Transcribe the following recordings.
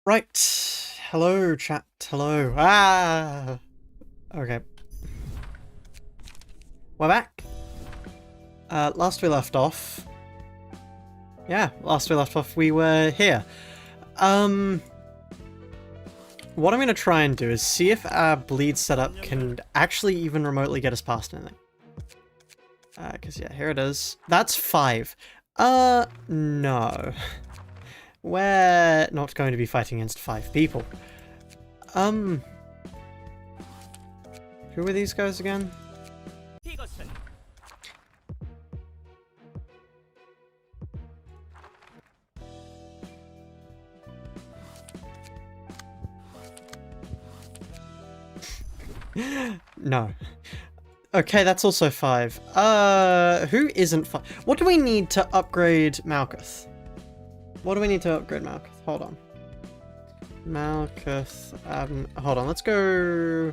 Right. Hello, chat. Hello. Ah. Okay. We're back. Last we left off. Yeah, last we left off, we were here. What I'm going to try and do is see if our bleed setup can actually even remotely get us past anything. Because, yeah, here it is. That's 5. No. We're not going to be fighting against 5 people. Who are these guys again? No. Okay, that's also 5. Who isn't 5? What do we need to upgrade Malkuth? What do we need to upgrade Malkuth? Hold on. Malkuth, hold on, let's go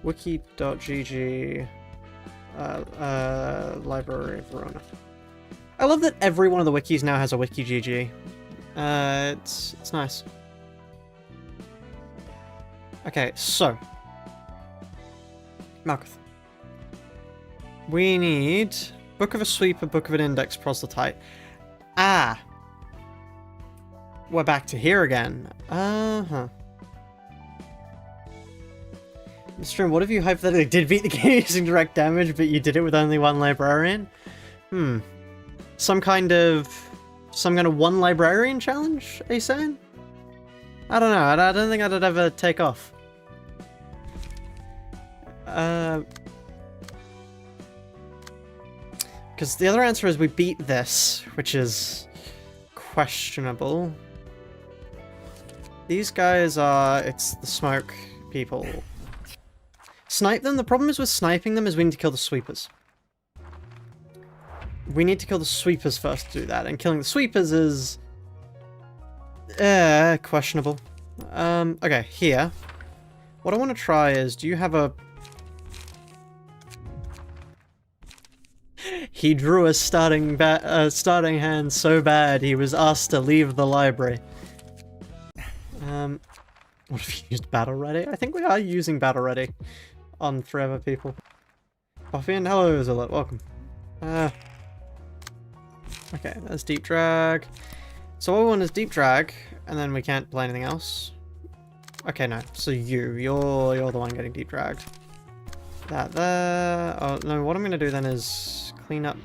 wiki.gg, library of Ruina. I love that every one of the wikis now has a wiki.gg. It's nice. Okay, so Malkuth. We need Book of a Sweeper, Book of an Index proselyte. Ah! We're back to here again. Uh-huh. Mr. What if you hypothetically did beat the game using direct damage, but you did it with only one librarian? Some kind of one librarian challenge, are you saying? I don't know, I don't think that'd ever take off. Because the other answer is we beat this, which is questionable. These guys are... it's the smoke people. Snipe them? The problem is with sniping them is we need to kill the sweepers. We need to kill the sweepers first to do that, and killing the sweepers is... questionable. Okay, here. What I want to try is, do you have a... He drew a starting hand so bad he was asked to leave the library. What if you used Battle Ready? I think we are using Battle Ready on Forever People. Buffy and hello, Zillet, welcome. Okay, there's Deep Drag. So what we want is Deep Drag, and then we can't play anything else. Okay, no. So you're the one getting Deep Dragged. That there. Oh no, what I'm gonna do then is clean up.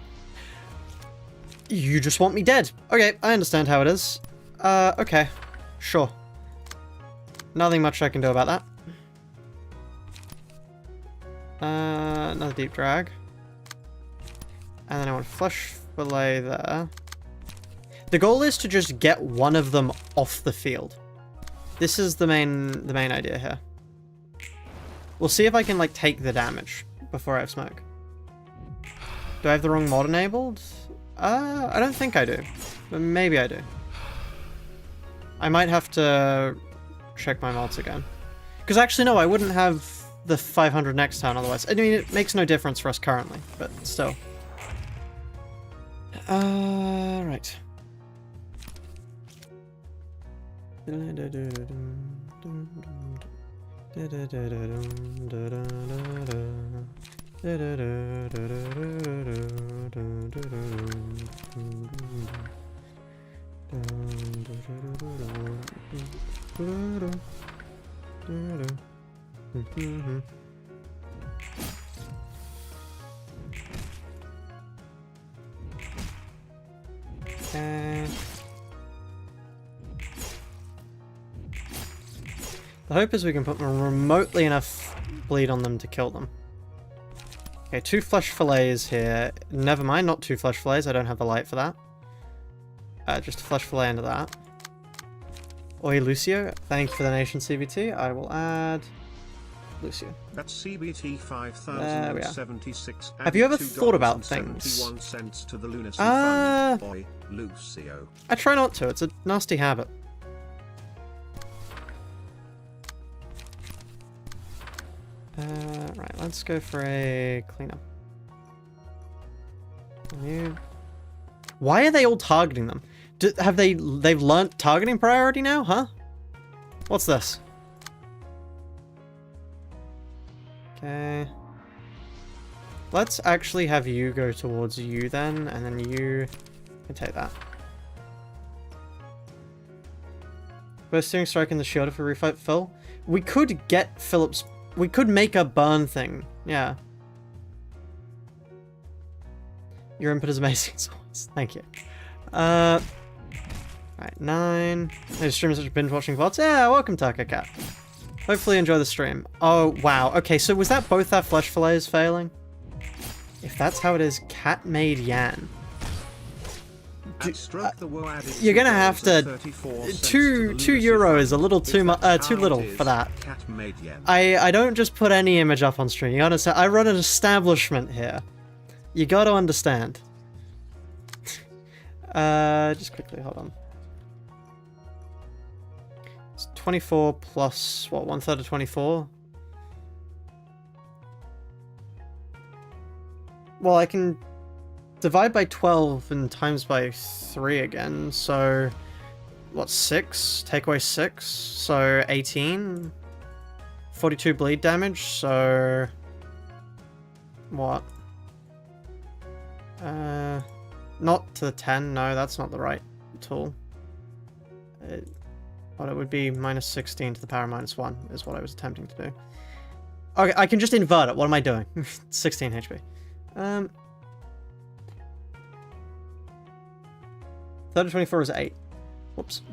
You just want me dead. Okay, I understand how it is. Okay. Sure. Nothing much I can do about that. Another Deep Drag. And then I want Flesh Fillet there. The goal is to just get one of them off the field. This is the main idea here. We'll see if I can, like, take the damage before I have smoke. Do I have the wrong mod enabled? I don't think I do. But maybe I do. I might have to check my mods again. Because actually, no, I wouldn't have the 500 next turn otherwise. I mean, it makes no difference for us currently, but still. Right. The hope is we can put remotely enough bleed on them to kill them. Okay, 2 flesh fillets here. Never mind, not 2 flesh fillets. I don't have the light for that. Just a flesh fillet into that. Oi, Lucio. Thank you for the nation, CBT. I will add Lucio. That's CBT 5076. Have you ever thought about things? To the lunacy fund. Oi, Lucio. I try not to. It's a nasty habit. Right, let's go for a cleanup. Why are they all targeting them? They've learnt targeting priority now, huh? What's this? Okay. Let's actually have you go towards you then, and then you can take that. First steering strike in the shield if we refight Phil. We could get Phillip's... We could make a burn thing. Yeah. Your input is amazing as always. Thank you. Alright, 9. Hey, streamers such a binge watching VODs. Yeah, welcome Tucker Cat. Hopefully you enjoy the stream. Oh, wow. Okay, so was that both our flesh fillets failing? If that's how it is, Cat made Yan. You're gonna have to... €2 is a little too little for that. I don't just put any image up on stream. You gotta say, I run an establishment here. You gotta understand. Just quickly, hold on. It's 24 plus, what, 1/3 of 24? Well, I can divide by 12 and times by 3 again, so... What, 6? Take away 6, so 18? 42 bleed damage, so... What? Not to the 10, no, that's not the right tool. What it would be minus 16 to the power minus 1 is what I was attempting to do. Okay, I can just invert it. What am I doing? 16 HP. 3rd 24 is 8. Whoops.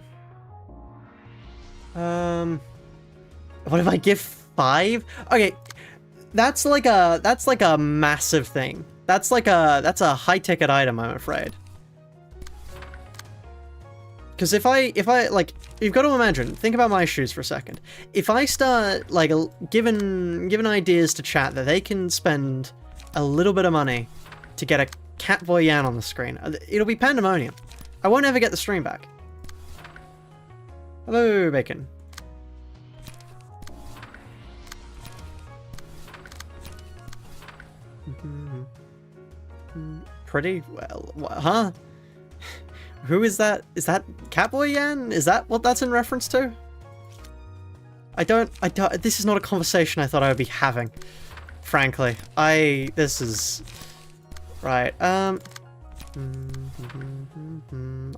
What if I give 5? Okay, that's like a massive thing. That's a high-ticket item, I'm afraid. Because if I, like, you've got to imagine, think about my shoes for a second. If I start, like, giving ideas to chat that they can spend a little bit of money to get a Catboy Yan on the screen, it'll be pandemonium. I won't ever get the stream back. Hello, Bacon. Pretty well, huh? Who is that? Is that Catboy Yan? Is that what that's in reference to? I don't, this is not a conversation I thought I would be having, frankly. This is, right, I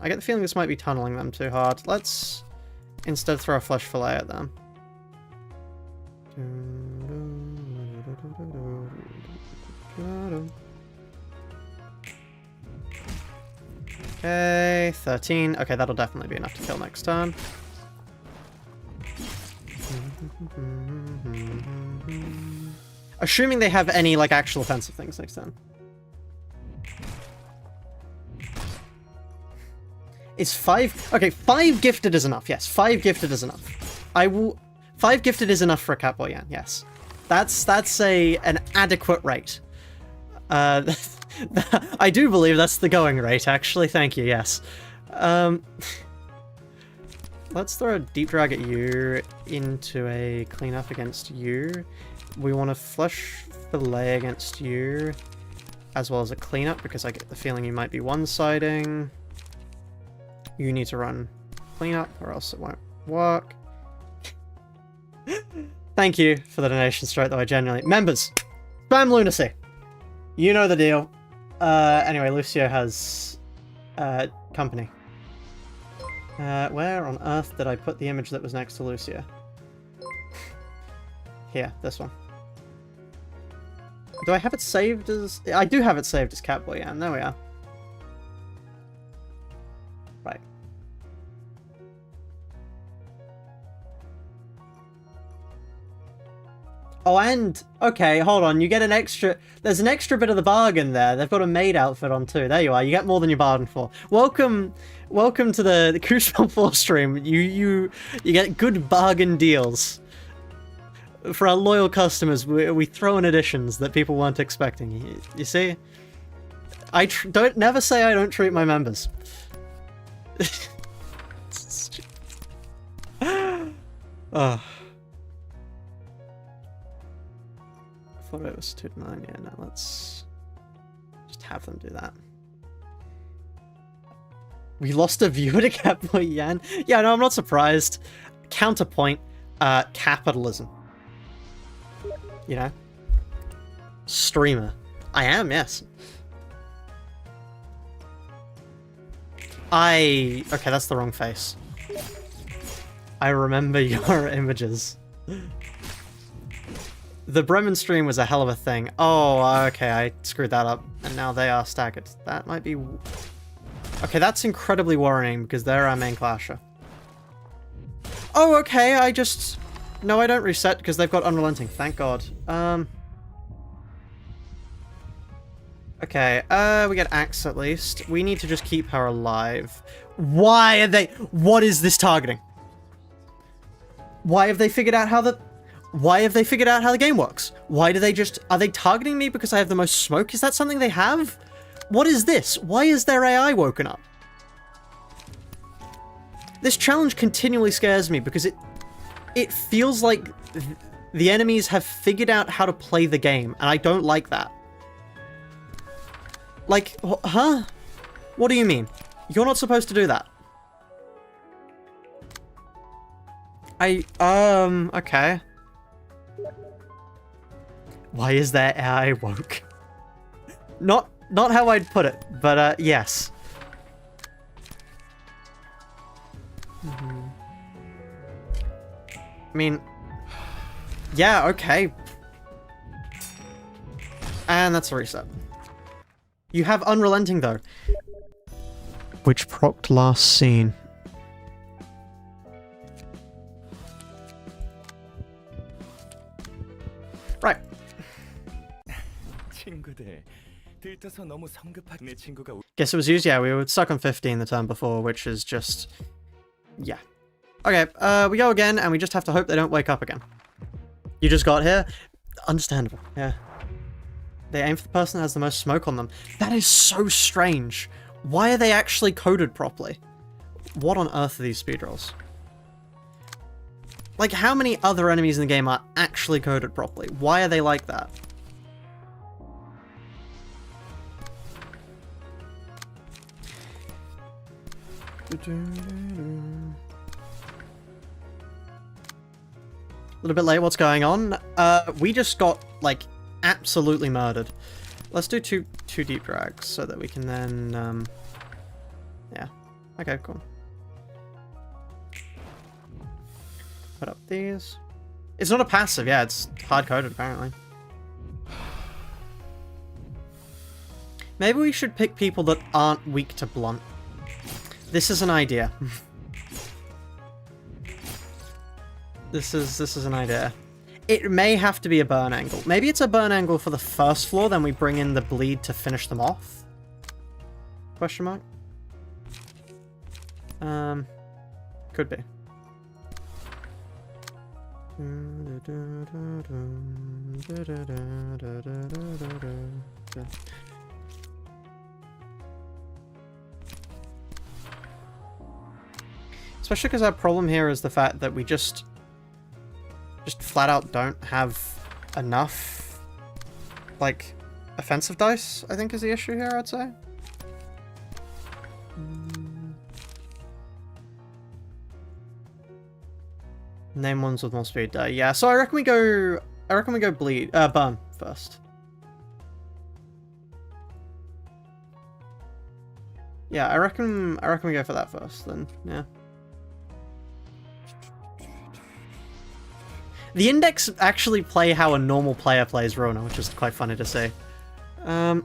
get the feeling this might be tunneling them too hard. Let's instead throw a flesh fillet at them. Okay, 13. Okay, that'll definitely be enough to kill next turn. Assuming they have any, like, actual offensive things next turn. Is 5... Okay, 5 gifted is enough. Yes, 5 gifted is enough. 5 gifted is enough for a Catboy Yan, yes. That's an adequate rate. I do believe that's the going rate, actually. Thank you, yes. Let's throw a deep drag at you into a cleanup against you. We want a flesh fillet against you, as well as a cleanup, because I get the feeling you might be one-siding. You need to run cleanup, or else it won't work. Thank you for the donation straight, though I genuinely... Members! Spam lunacy! You know the deal. Anyway, Lucio has company. Where on earth did I put the image that was next to Lucio? Here, this one. Do I have it saved as... I do have it saved as Catboy Yan. There we are. Right. Oh, and... Okay, hold on. You get an extra... There's an extra bit of the bargain there. They've got a maid outfit on too. There you are. You get more than you bargained for. Welcome to the Crucible 4 stream. You get good bargain deals. For our loyal customers, we throw in additions that people weren't expecting. You see? Don't never say I don't treat my members. Oh. I thought it was 2 to 9. Yeah, no, let's just have them do that. We lost a viewer to Catboy Yan. Yeah, no, I'm not surprised. Counterpoint, capitalism. You know? Streamer. I am, yes. Okay, that's the wrong face. I remember your images. The Bremen stream was a hell of a thing. Oh, okay, I screwed that up. And now they are staggered. That might be... Okay, that's incredibly worrying because they're our main clasher. Oh, okay, I just... No, I don't reset because they've got Unrelenting, thank God. Okay, we get Axe at least. We need to just keep her alive. Why are they... What is this targeting? Why have they figured out how the... Why have they figured out how the game works? Why do they just... Are they targeting me because I have the most smoke? Is that something they have? What is this? Why is their AI woken up? This challenge continually scares me because it feels like the enemies have figured out how to play the game, and I don't like that. Like, huh? What do you mean? You're not supposed to do that. Okay. Why is their AI woke? Not how I'd put it, but, yes. I mean, yeah, okay. And that's a reset. You have Unrelenting, though. Which procced last scene. Right. Guess it was used? Yeah, we were stuck on 15 the turn before, which is just... Yeah. Okay, we go again, and we just have to hope they don't wake up again. You just got here? Understandable, yeah. They aim for the person that has the most smoke on them. That is so strange. Why are they actually coded properly? What on earth are these speed rolls? Like, how many other enemies in the game are actually coded properly? Why are they like that? A little bit late, what's going on? We just got, like, absolutely murdered. Let's do two deep drags so that we can then, yeah. Okay, cool. Put up these. It's not a passive, yeah, it's hard-coded, apparently. Maybe we should pick people that aren't weak to blunt. This is an idea. This is an idea. It may have to be a burn angle. Maybe it's a burn angle for the first floor, then we bring in the bleed to finish them off? Question mark? Could be. Especially because our problem here is the fact that we just flat out don't have enough, like, offensive dice, I think is the issue here, I'd say. Name ones with more speed die. Yeah, so I reckon we go burn first. Yeah, I reckon we go for that first then, yeah. The index actually play how a normal player plays Ruina, which is quite funny to see. Well,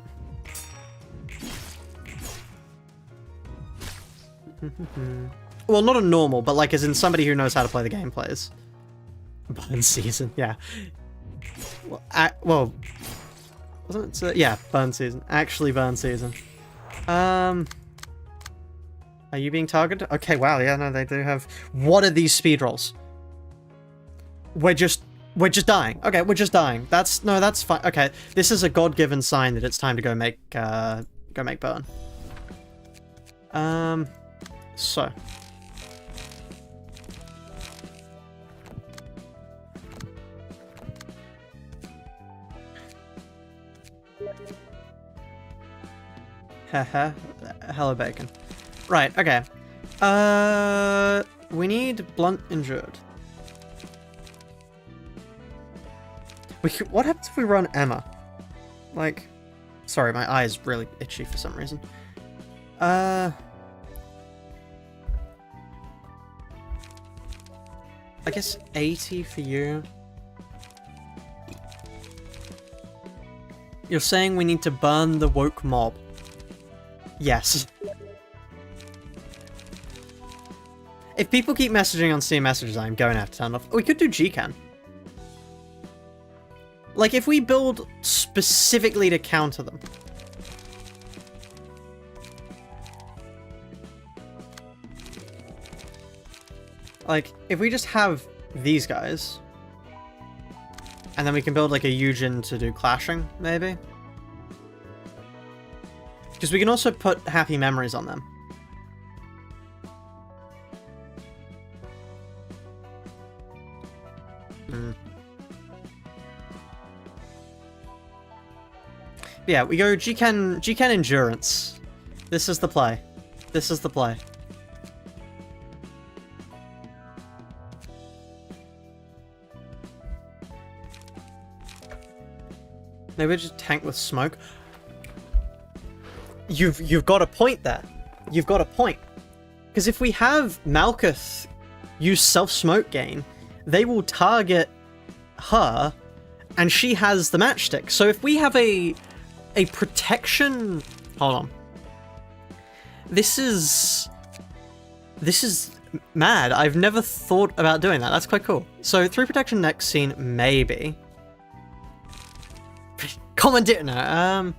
not a normal, but like as in somebody who knows how to play the game plays. Burn season, yeah. Well, wasn't it? Yeah, burn season. Actually burn season. Are you being targeted? Okay, wow, yeah, no, they do have... What are these speed rolls? We're just dying. Okay, we're just dying. That's fine. Okay, this is a God-given sign that it's time to go make burn. So. Haha, hello bacon. Right, okay. We need blunt endured. What happens if we run Emma? Like, sorry, my eye is really itchy for some reason. I guess 80 for you. You're saying we need to burn the woke mob. Yes. If people keep messaging on Steam messages, I'm going to have to turn off. We could do Gcan. Like, if we build specifically to counter them. Like, if we just have these guys, and then we can build like a Eugen to do clashing, maybe? Because we can also put happy memories on them. Yeah, we go Gcan Endurance. This is the play. This is the play. Maybe just tank with smoke. You've got a point there. You've got a point. Because if we have Malkuth use self-smoke gain, they will target her, and she has the matchstick. So if we have a protection... Hold on. This is mad. I've never thought about doing that. That's quite cool. So 3 protection next scene, maybe. Comment no.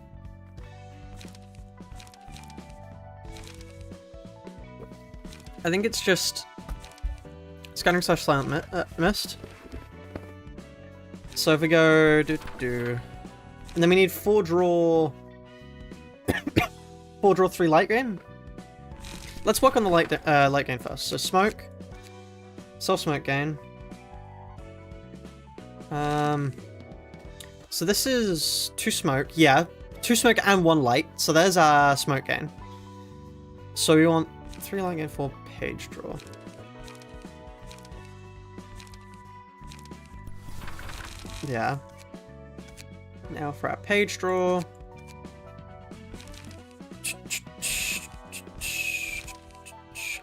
I think it's just scanning / silent mist. So if we go and then we need 4 draw 4 draw 3 light gain. Let's work on the light gain first. So smoke, self-smoke gain. So this is 2 smoke. Yeah, 2 smoke and 1 light. So there's our smoke gain. So we want 3 light gain, 4 page draw. Yeah. Now for our page draw.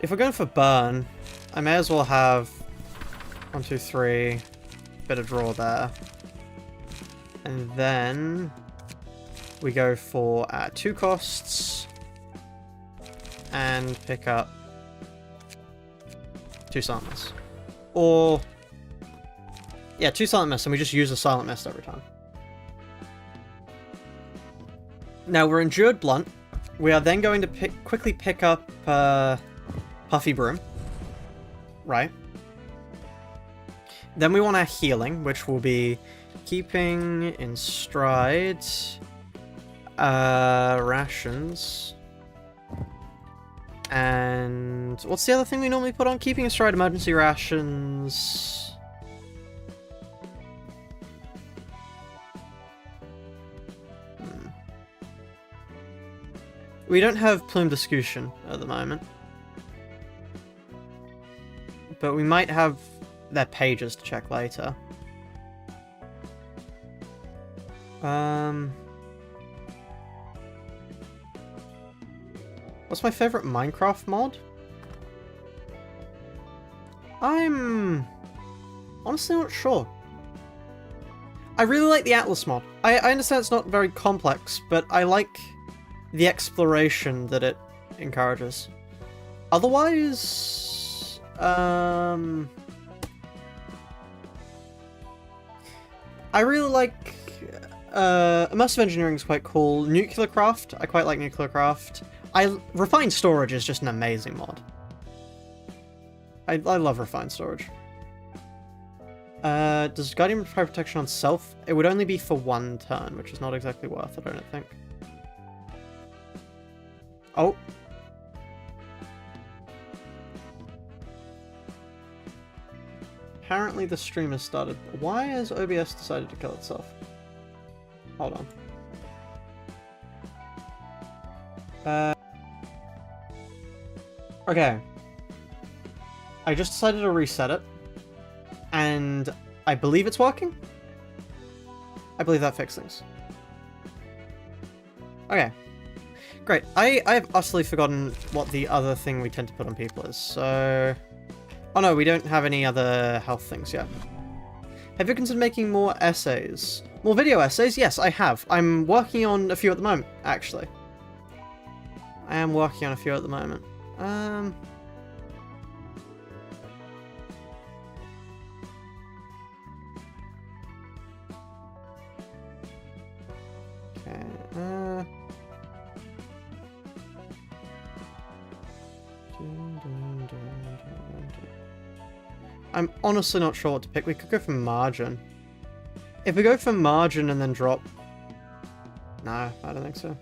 If we're going for burn, I may as well have 1, 2, 3, bit of draw there. And then we go for 2 costs and pick up 2 silent mists. Or, yeah, 2 silent mists, and we just use a silent mist every time. Now we're endured blunt. We are then going to quickly pick up Puffy Broom. Right. Then we want our healing, which will be keeping in stride, rations, and what's the other thing we normally put on? Keeping in stride, emergency rations. We don't have Plume Discussion at the moment, but we might have their pages to check later. What's my favorite Minecraft mod? I'm honestly not sure. I really like the Atlas mod. I understand it's not very complex, but I like the exploration that it encourages. Otherwise, I really like immersive engineering is quite cool. Nuclear craft, I quite like nuclear craft. Refined storage is just an amazing mod. I love refined storage. Does Guardian provide protection on self? It would only be for 1 turn, which is not exactly worth it, I don't think. Oh. Apparently the stream has started. Why has OBS decided to kill itself? Hold on. Okay. I just decided to reset it. And I believe it's working. I believe that fixed things. Okay. Great. I've utterly forgotten what the other thing we tend to put on people is, so... Oh no, we don't have any other health things yet. Have you considered making more essays? More video essays? Yes, I have. I'm working on a few at the moment, actually. I am working on a few at the moment. Okay, I'm honestly not sure what to pick. We could go for margin. If we go for margin and then drop... No, I don't think so.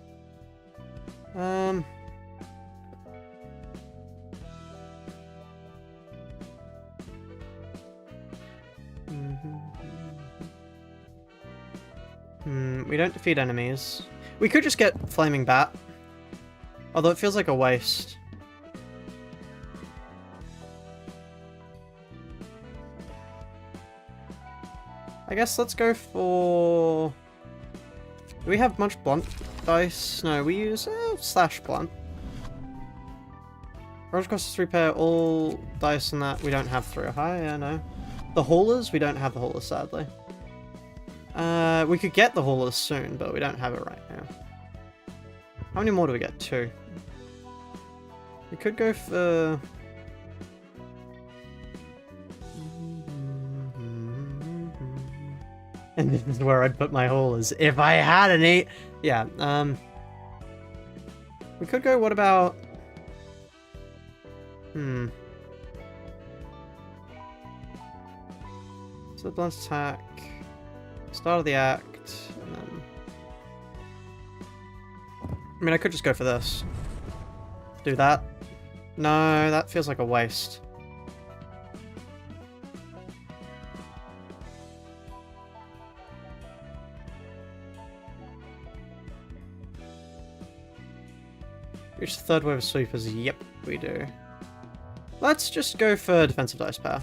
We don't defeat enemies. We could just get Flaming Bat. Although it feels like a waste. I guess let's go for... Do we have much blunt dice? No, we use slash blunt. Roger costs 3 pair, all dice and that. We don't have 3 or high, yeah, no. The haulers? We don't have the haulers, sadly. We could get the haulers soon, but we don't have it right now. How many more do we get? 2. We could go for... And this is where I'd put my haulers. If I had any... Yeah, we could go, what about... So blunt attack... Start of the act, and then... I mean, I could just go for this. Do that. No, that feels like a waste. Reach the third wave of sweepers. Yep, we do. Let's just go for defensive dice power.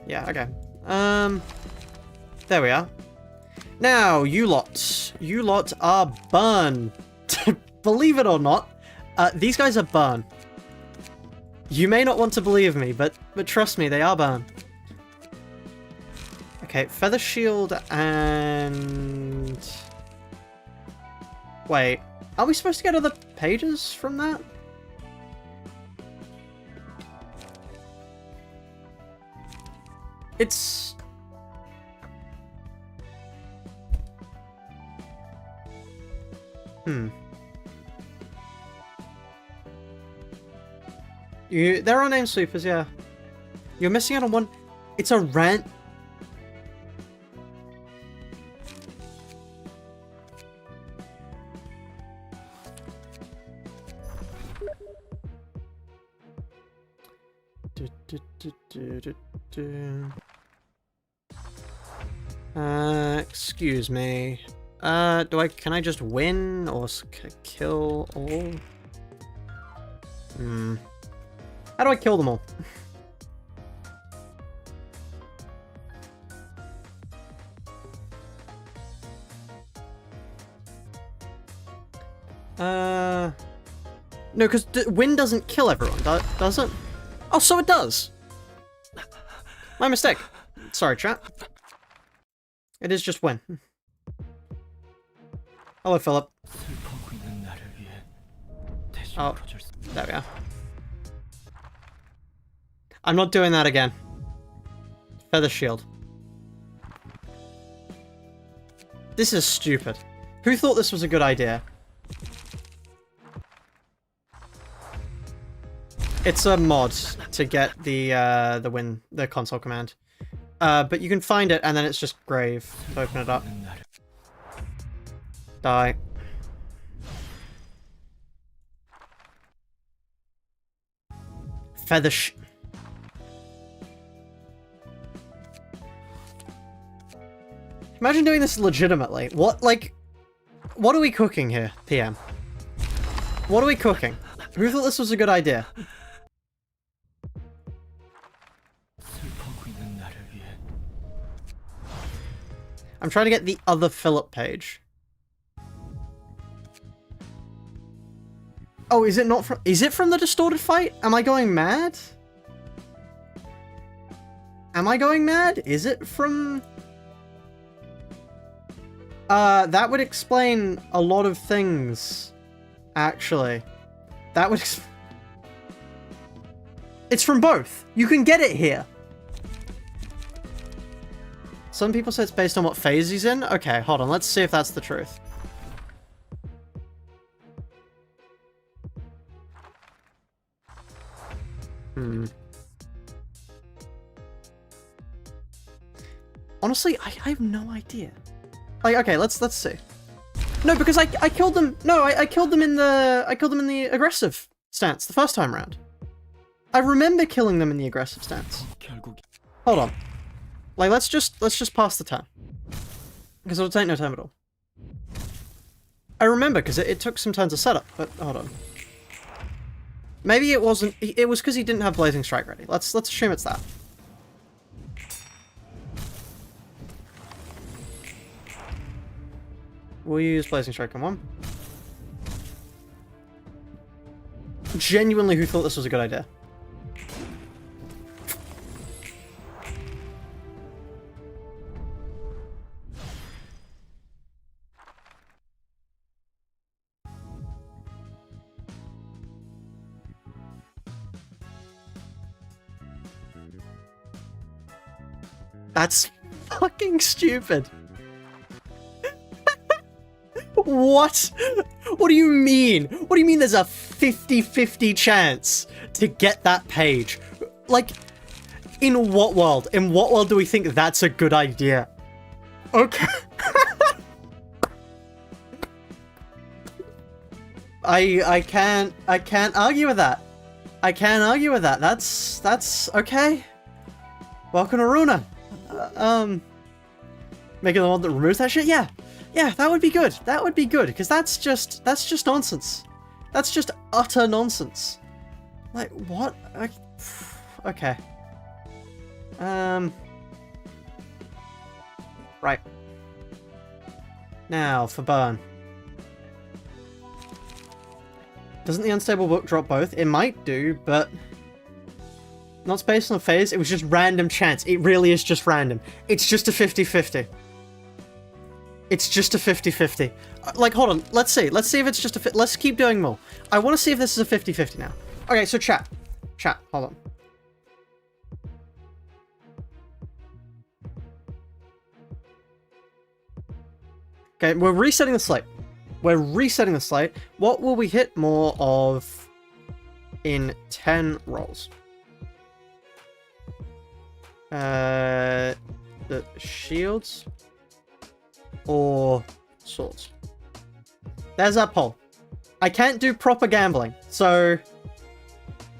Yeah, okay. There we are. Now, you lot are burn. Believe it or not, these guys are burn. You may not want to believe me, but trust me, they are burn. Okay, feather shield and... Wait, are we supposed to get other pages from that? It's... There are name sweepers, yeah. You're missing out on one. It's a rent. Excuse me. Can I just win or kill all? How do I kill them all? No, because win doesn't kill everyone, does it? Oh, so it does! My mistake. Sorry, chat. It is just win. Hello, Phillip. Oh, there we are. I'm not doing that again. Feather shield. This is stupid. Who thought this was a good idea? It's a mod to get the console command. But you can find it and then it's just grave to open it up. Die. Feather Imagine doing this legitimately. What are we cooking here, PM? What are we cooking? Who thought this was a good idea? I'm trying to get the other Phillip page. Oh, is it not from... Is it from the distorted fight? Am I going mad? Am I going mad? Is it from... that would explain a lot of things, actually. That would... It's from both. You can get it here. Some people say it's based on what phase he's in. Okay, hold on. Let's see if that's the truth. Honestly, I have no idea. Like, okay, let's see. No, because I killed them. No, I killed them in the aggressive stance the first time round. I remember killing them in the aggressive stance. Hold on. Like, let's just pass the turn. Because it'll take no time at all. I remember, because it took some time to set up, but hold on. Maybe it wasn't... It was because he didn't have Blazing Strike ready. Let's assume it's that. We'll use Blazing Strike on one. Genuinely, who thought this was a good idea? That's fucking stupid. What? What do you mean? What do you mean there's a 50-50 chance to get that page? Like, in what world? In what world do we think that's a good idea? Okay. I can't argue with that. I can't argue with that. That's okay. Welcome to Ruina. Making the one that removes that shit? Yeah. Yeah, that would be good. That would be good, because that's just nonsense. That's just utter nonsense. Like, what? Okay. Right. Now, for burn. Doesn't the unstable book drop both? It might do, but... Not based on a phase, it was just random chance. It really is just random. It's just a 50-50. It's just a 50-50. Like, hold on. Let's see. Let's see if it's just a... Let's keep doing more. I want to see if this is a 50-50 now. Okay, so chat. Chat, hold on. Okay, we're resetting the slate. We're resetting the slate. What will we hit more of in 10 rolls? The shields or swords? There's that poll. I can't do proper gambling, so...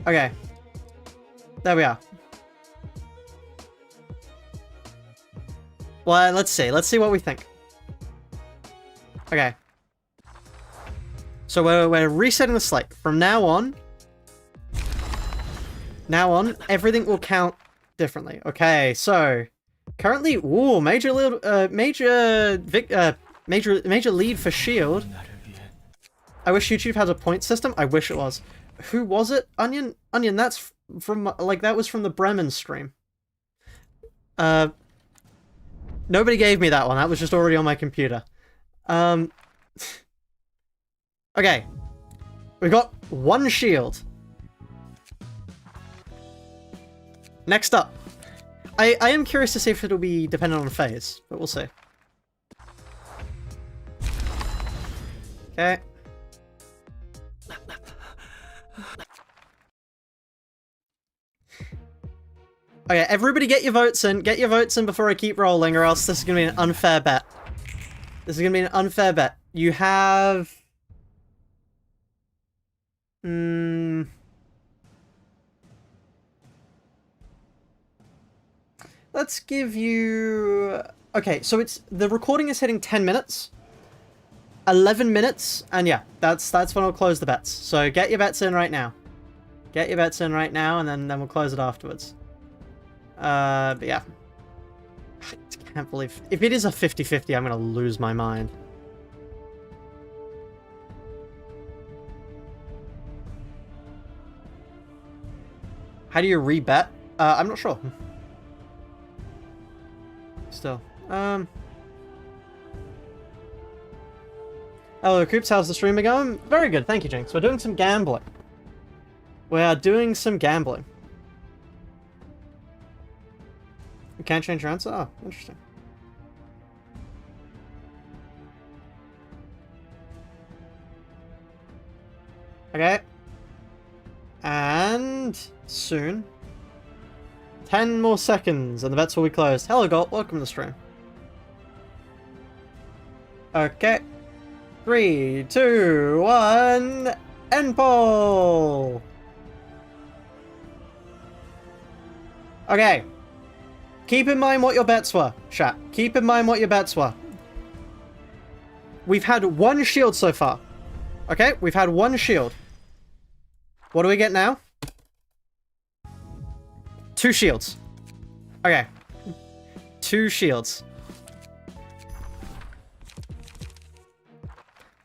Okay. There we are. Well, let's see. Let's see what we think. Okay. So we're resetting the slate. From now on, everything will count differently. Okay, so currently, ooh, major lead for Shield. I wish YouTube had a point system. I wish it was. Who was it? Onion. That's from that was from the Bremen stream. Nobody gave me that one. That was just already on my computer. Okay, we got one shield. Next up, I am curious to see if it'll be dependent on phase, but we'll see. Okay. Okay, everybody get your votes in. Get your votes in before I keep rolling, or else this is going to be an unfair bet. This is going to be an unfair bet. You have... Let's give you... Okay, so it's... The recording is hitting 10 minutes. 11 minutes, and yeah, that's when I'll close the bets. So get your bets in right now. Get your bets in right now, and then we'll close it afterwards. But yeah. I can't believe... If it is a 50-50, I'm gonna lose my mind. How do you rebet? I'm not sure. Still. Hello, Coops. How's the stream going? Very good. Thank you, Jinx. We're doing some gambling. We are doing some gambling. You can't change your answer? Oh, interesting. Okay. And soon. 10 more seconds and the bets will be closed. Hello, Gold. Welcome to the stream. Okay. 3, 2, 1. End poll! Okay. Keep in mind what your bets were, chat. Keep in mind what your bets were. We've had one shield so far. Okay? We've had one shield. What do we get now? 2 shields. Okay. 2 shields.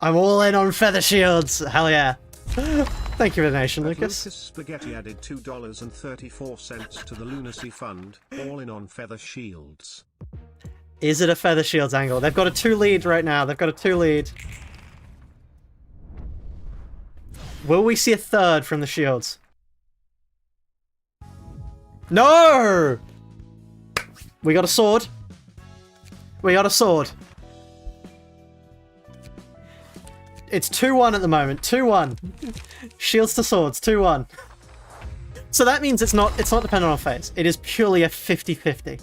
I'm all in on feather shields. Hell yeah. Thank you for the donation, Lucas. Lucas Spaghetti added $2.34 to the Lunacy Fund, all in on feather shields. Is it a feather shields angle? They've got a 2 lead right now. They've got a 2 lead. Will we see a 3rd from the shields? No! We got a sword. We got a sword. It's 2-1 at the moment. 2-1. Shields to swords. 2-1. So that means it's not dependent on phase. It is purely a 50-50.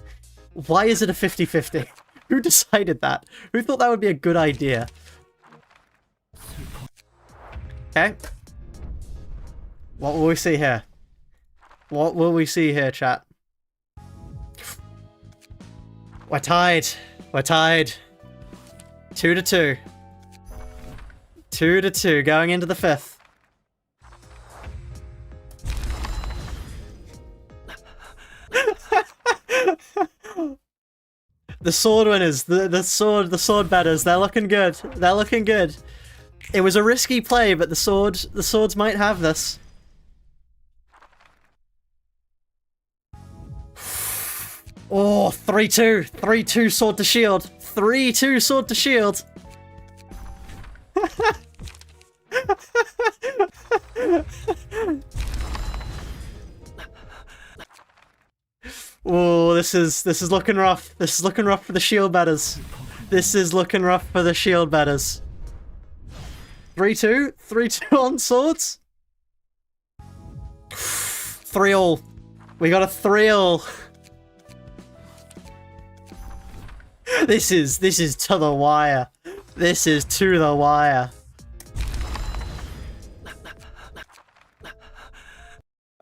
Why is it a 50-50? Who decided that? Who thought that would be a good idea? Okay. What will we see here? What will we see here, chat? We're tied. We're tied. 2-2. 2-2, going into the 5th. The sword winners, the sword betters, they're looking good. They're looking good. It was a risky play, but the swords might have this. Oh, 3-2. 3-2 sword to shield. 3-2 sword to shield. Oh, this is looking rough. This is looking rough for the shield betters. This is looking rough for the shield betters. 3-2? 3-2 on swords? 3-all. We got a 3-all. This is to the wire. This is to the wire.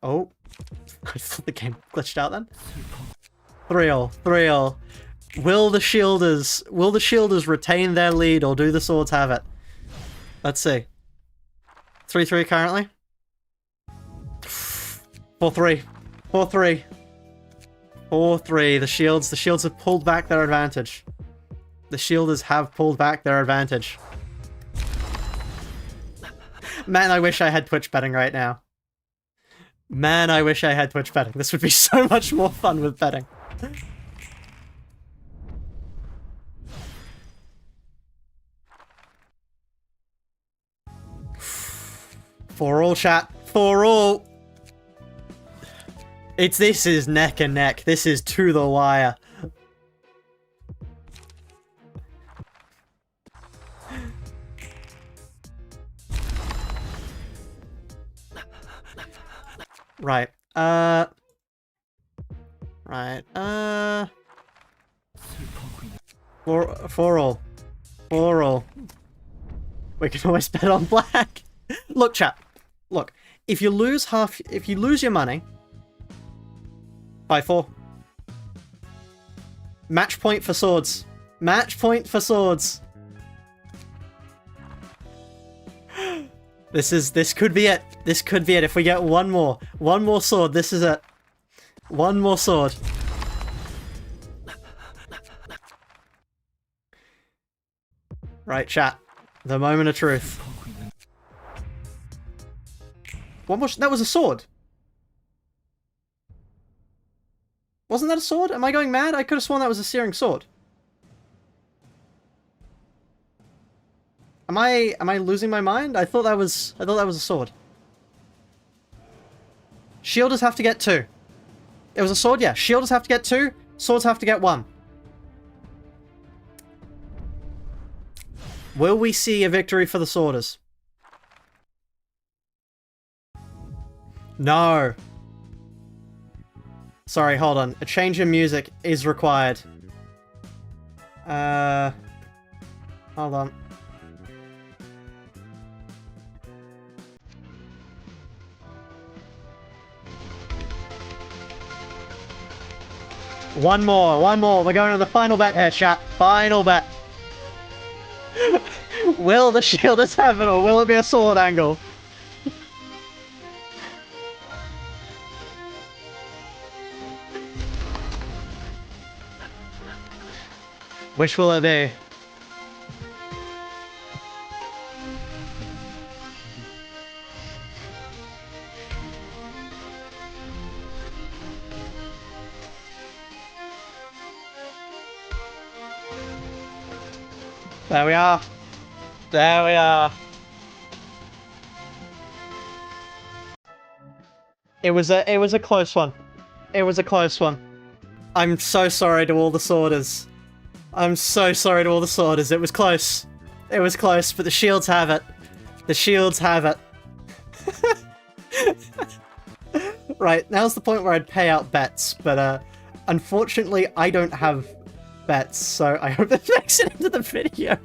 Oh. I thought the game glitched out then. 3-all. 3-all. Will the shielders retain their lead or do the swords have it? Let's see. 3-3 currently. 4-3. 4-3. 4-3. The shields have pulled back their advantage. The shielders have pulled back their advantage. Man, I wish I had Twitch betting right now. Man, I wish I had Twitch betting. This would be so much more fun with betting. For all, chat. For all. This is neck and neck. This is to the wire. Right. Right. For all. For all. We can always bet on black. Look, chat. Look. If you lose your money. 5-4. Match point for swords. Match point for swords. This could be it. This could be it. If we get one more sword, this is it. One more sword. Right, chat. The moment of truth. What was that? Was a sword. Wasn't that a sword? Am I going mad? I could have sworn that was a searing sword. Am I losing my mind? I thought that was a sword. Shielders have to get 2. It was a sword, yeah. Shielders have to get 2. Swords have to get 1. Will we see a victory for the sworders? No. Sorry, hold on. A change in music is required. Hold on. One more. We're going to the final bet here, chat. Final bet. Will the shielders have it, or will it be a sword angle? Which will it be? There we are. There we are. It was a close one. It was a close one. I'm so sorry to all the sworders. I'm so sorry to all the sworders. It was close. It was close, but the shields have it. The shields have it. Right, now's the point where I'd pay out bets, but unfortunately I don't have bets, so I hope that makes it into the video.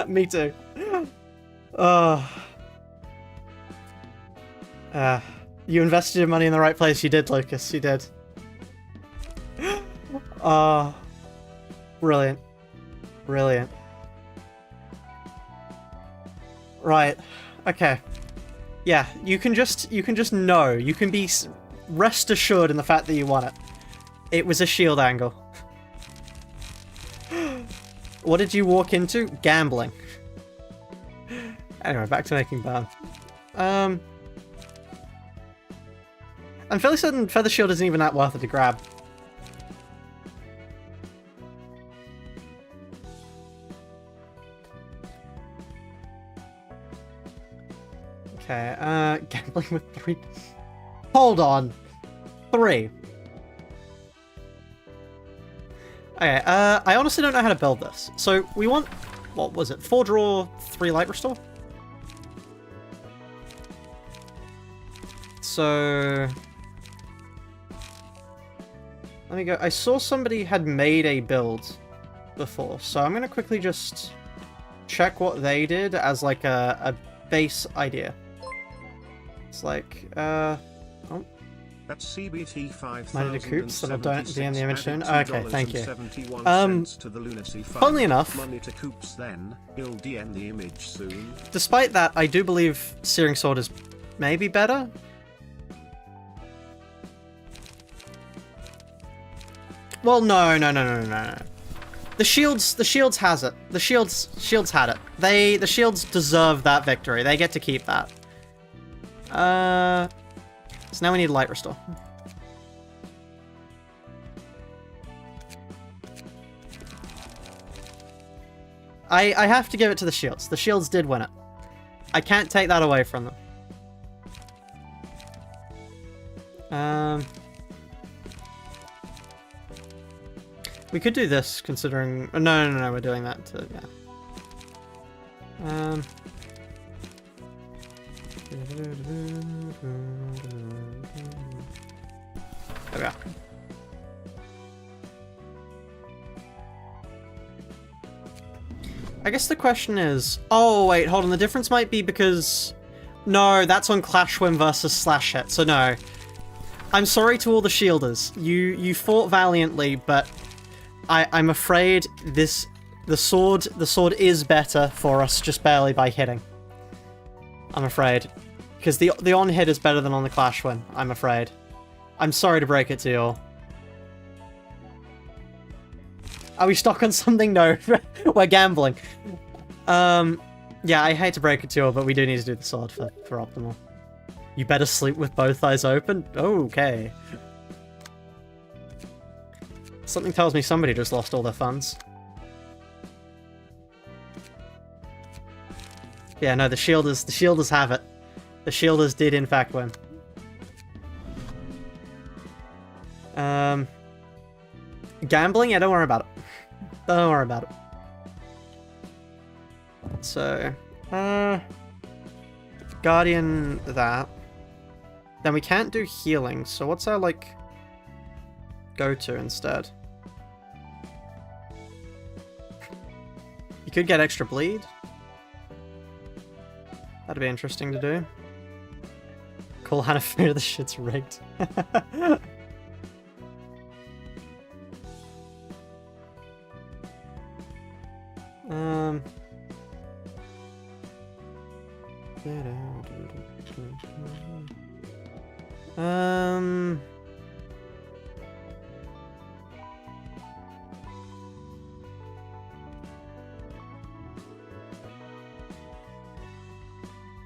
Me too. You invested your money in the right place. You did, Lucas. You did. Brilliant. Brilliant. Right. Okay. Yeah, you can just know. You can be rest assured in the fact that you won it. It was a shield angle. What did you walk into? Gambling. Anyway, back to making burn. I'm fairly certain Feather Shield isn't even that worth it to grab. Okay, gambling with 3... Hold on! 3. Okay, I honestly don't know how to build this. So, we want... What was it? 4 draw, 3 light restore? So... Let me go. I saw somebody had made a build before, so I'm gonna quickly just check what they did as like a base idea. It's like, oh. That's CBT 5000. Might need a coops that I don't DM the image soon. Okay, thank you. Funnily enough, money to coops then, he'll DM the image soon. Despite that, I do believe Searing Sword is maybe better. Well, no. The shields has it. The shields had it. The shields deserve that victory. They get to keep that. So now we need light restore. I have to give it to the shields. The shields did win it. I can't take that away from them. We could do this, considering... Oh, no, we're doing that to... Yeah. There we go. I guess the question is... Oh, wait, hold on. The difference might be because... No, that's on Clash Win versus Slash Hit, so no. I'm sorry to all the shielders. You fought valiantly, but... I'm afraid the sword is better for us just barely by hitting. I'm afraid. Because the on hit is better than on the Clash Win, I'm afraid. I'm sorry to break it to you all. Are we stuck on something? No. We're gambling. Yeah, I hate to break it to you, but we do need to do the sword for optimal. You better sleep with both eyes open? Okay. Something tells me somebody just lost all their funds. Yeah, no, the shielders have it. The shielders did in fact win. Gambling? Yeah, don't worry about it. Don't worry about it. So, Guardian that. Then we can't do healing, so what's our, like, go-to instead? You could get extra bleed. That'd be interesting to do. Call Hanafuda, the shit's rigged.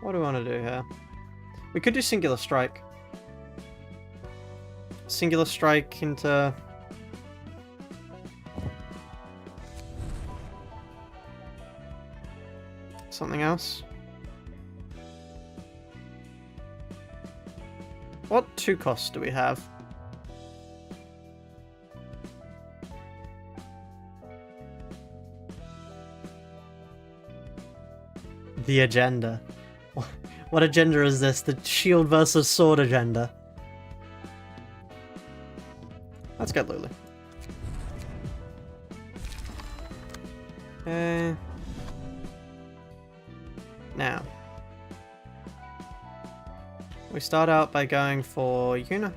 What do we want to do here? We could do Singular Strike. Singular Strike into... something else. What 2 costs do we have? The agenda. What agenda is this? The shield versus sword agenda. Let's get Lulu. Okay. Now. We start out by going for Yuna.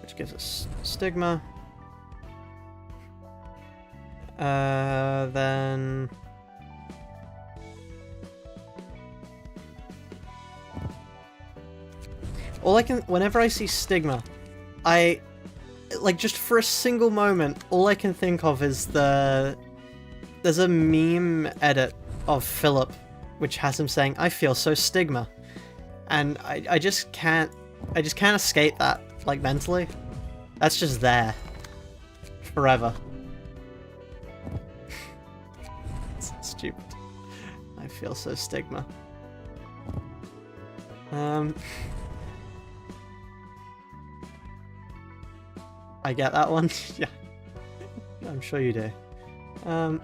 Which gives us Stigma. Then... whenever I see Stigma, like, just for a single moment, all I can think of is there's a meme edit of Phillip, which has him saying, "I feel so Stigma." And I just can't escape that, like, mentally. That's just there. Forever. It's stupid. I feel so Stigma. I get that one. Yeah, I'm sure you do. Okay,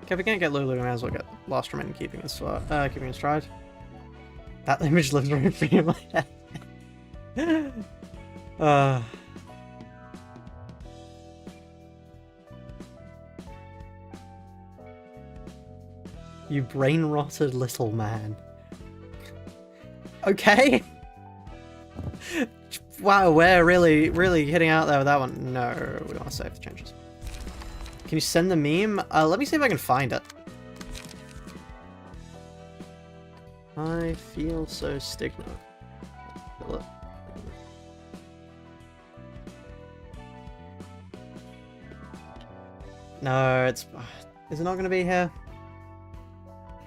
if we can't get Lulu, we may as well get Last Remaining Keeping in Stride. That image lives right free in my head. You brain-rotted little man. Okay. Wow, we're really hitting out there with that one. No, we want to save the changes. Can you send the meme? Let me see if I can find it. I feel so Stigma. Phillip. No, it's... Is it not going to be here?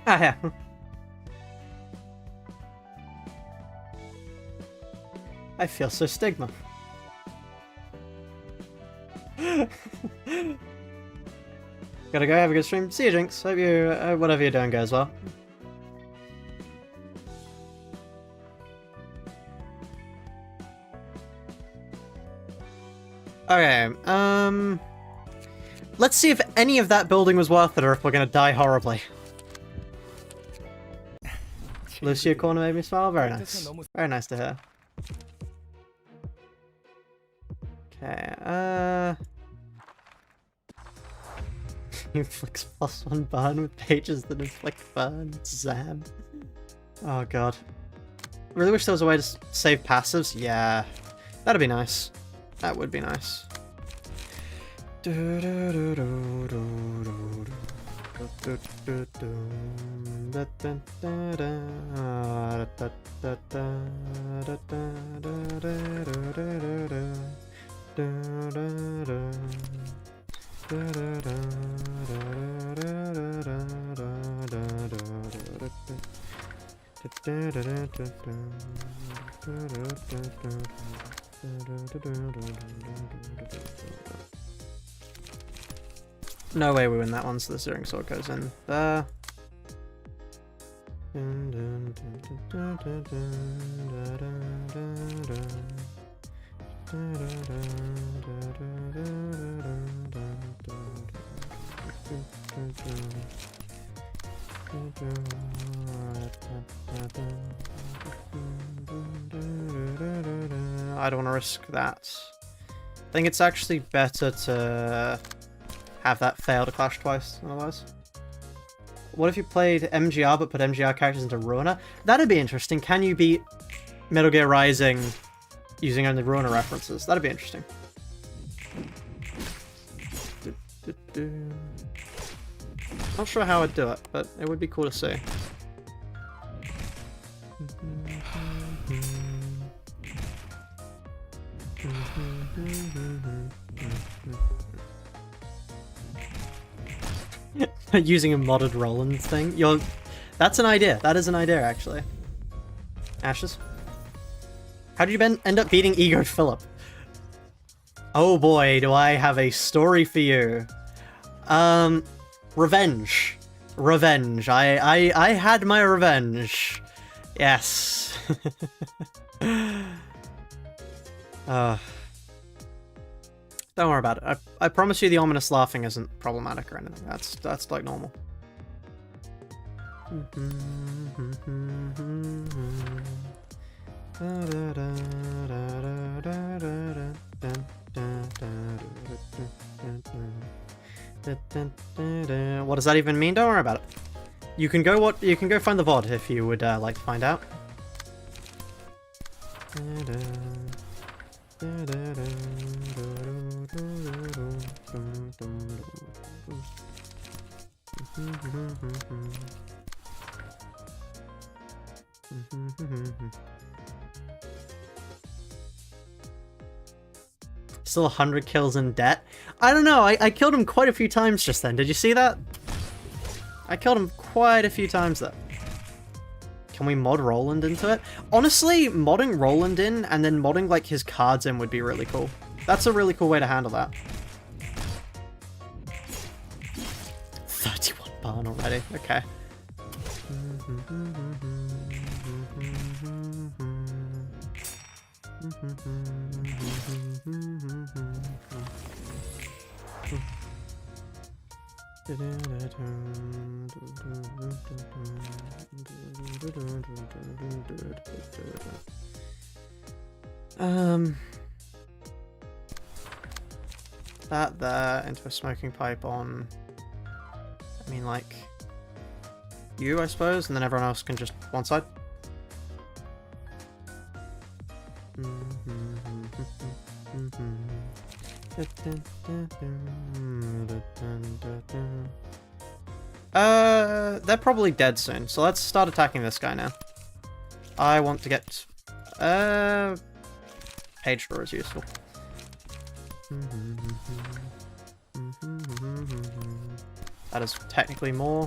Ah, yeah. I feel so Stigma. Gotta go, have a good stream. See you, Jinx. Hope you, whatever you're doing goes well. Okay, let's see if any of that building was worth it or if we're gonna die horribly. Lucia Corner made me smile. Very nice. Very nice to hear. Okay, inflicts +1 burn with pages that inflict burn. Zam. Oh god. Really wish there was a way to save passives. Yeah. That'd be nice. That would be nice. No way we win that one, so the Searing Sword goes in there. I don't want to risk that. I think it's actually better to have that fail to clash twice, otherwise. What if you played MGR but put MGR characters into Ruina? That'd be interesting. Can you beat Metal Gear Rising using only Ruina references? That'd be interesting. Not sure how I'd do it, but it would be cool to see. Using a modded Roland thing. That's an idea. That is an idea, actually. Ashes? How did you end up beating Egoed Phillip? Oh boy, do I have a story for you. Revenge. Revenge. I had my revenge. Yes. Don't worry about it. I promise you the ominous laughing isn't problematic or anything. That's like normal. What does that even mean? Don't worry about it. You can go find the VOD if you would like to find out. Still 100 kills in debt? I don't know, I killed him quite a few times just then. Did you see that? I killed him quite a few times there. Can we mod Roland into it? Honestly, modding Roland in and then modding like his cards in would be really cool. That's a really cool way to handle that. 31 barn already, okay. That there into a smoking pipe on, I mean, like, you, I suppose, and then everyone else can just one side. They're probably dead soon, so let's start attacking this guy now. I want to get, page drawer is useful. That is technically more.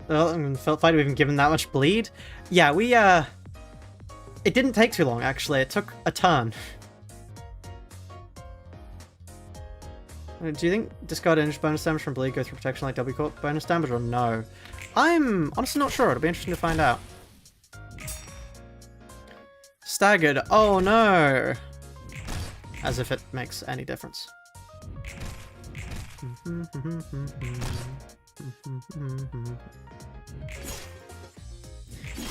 Well, I'm felt like we've been given that much bleed. Yeah, we it didn't take too long actually. It took a turn. Do you think discard energy bonus damage from bleed go through protection like W Corp bonus damage or no? I'm honestly not sure. It'll be interesting to find out. Staggered. Oh no! As if it makes any difference. Do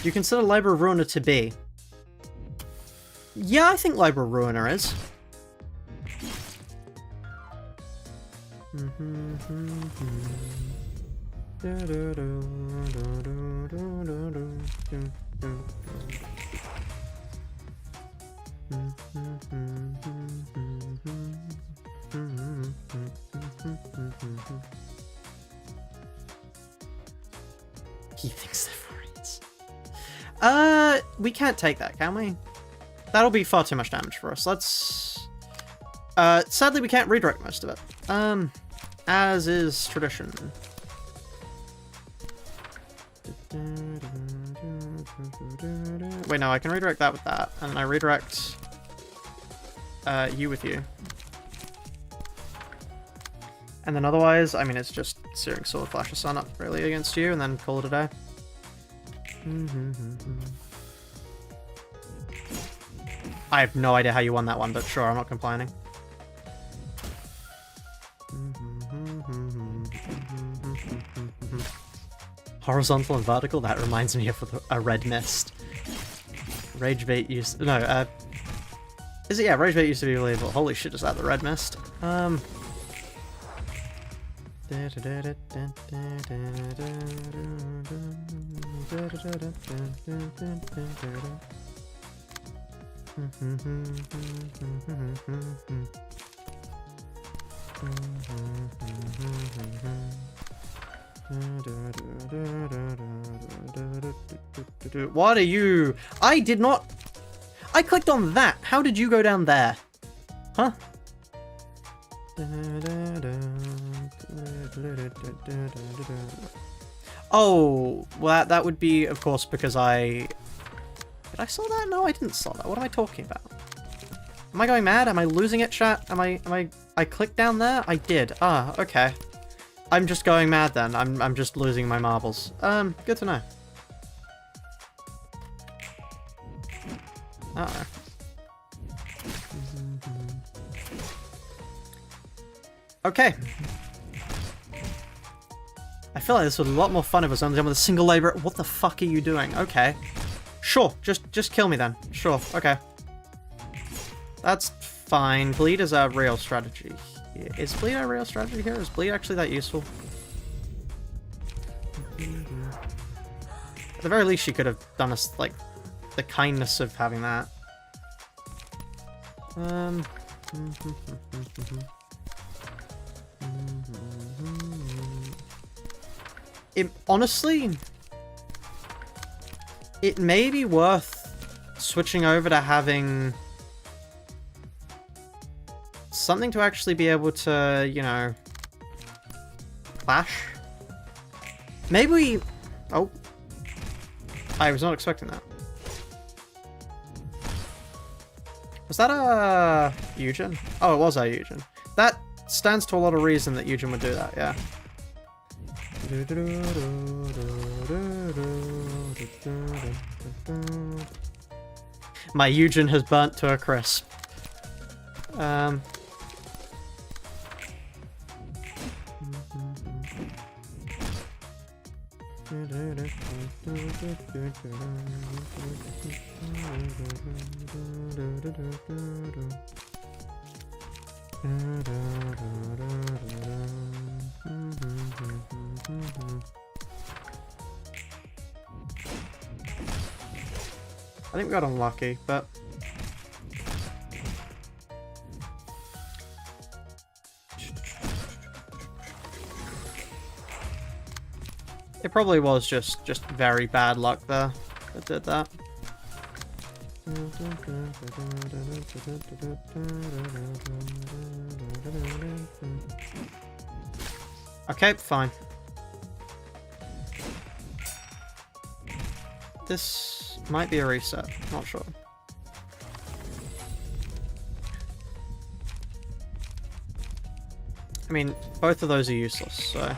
you consider Library of Ruina to be? Yeah, I think Library of Ruina is. He thinks they're furries. We can't take that, can we? That'll be far too much damage for us. Let's... sadly, we can't redirect most of it. As is tradition. Wait, no, I can redirect that with that. And then I redirect... you with you. And then otherwise, I mean, it's just Searing Sword, Flash of Sun up really against you, and then call it a day. I have no idea how you won that one, but sure, I'm not complaining. Horizontal and vertical? That reminds me of a red mist. Rage Bait used... No, is it? Yeah, Rage Bait used to be believable. Holy shit, is that the red mist? What are you? I did not... I clicked on that. How did you go down there? Huh? Oh, well, that would be, of course, because I... Did I saw that? No, I didn't saw that. What am I talking about? Am I going mad? Am I losing it, chat? I clicked down there? I did. Ah, okay. I'm just going mad then. I'm just losing my marbles. Good to know. Uh-oh. Okay. I feel like this was a lot more fun if it was only done with a single labor. What the fuck are you doing? Okay. Sure, just kill me then. Sure, okay. That's fine. Bleed is a real strategy. Is Bleed a real strategy here? Is Bleed actually that useful? At the very least, she could have done us, like, the kindness of having that. Honestly, it may be worth switching over to having something to actually be able to, you know, clash. Maybe we... Oh. I was not expecting that. Was that a Eugen? Oh, it was a Eugen. That stands to a lot of reason that Eugen would do that, yeah. My Eugen has burnt to a crisp. I think we got unlucky, but... It probably was just very bad luck there that did that. Okay, fine. This might be a reset, not sure. I mean, both of those are useless, so...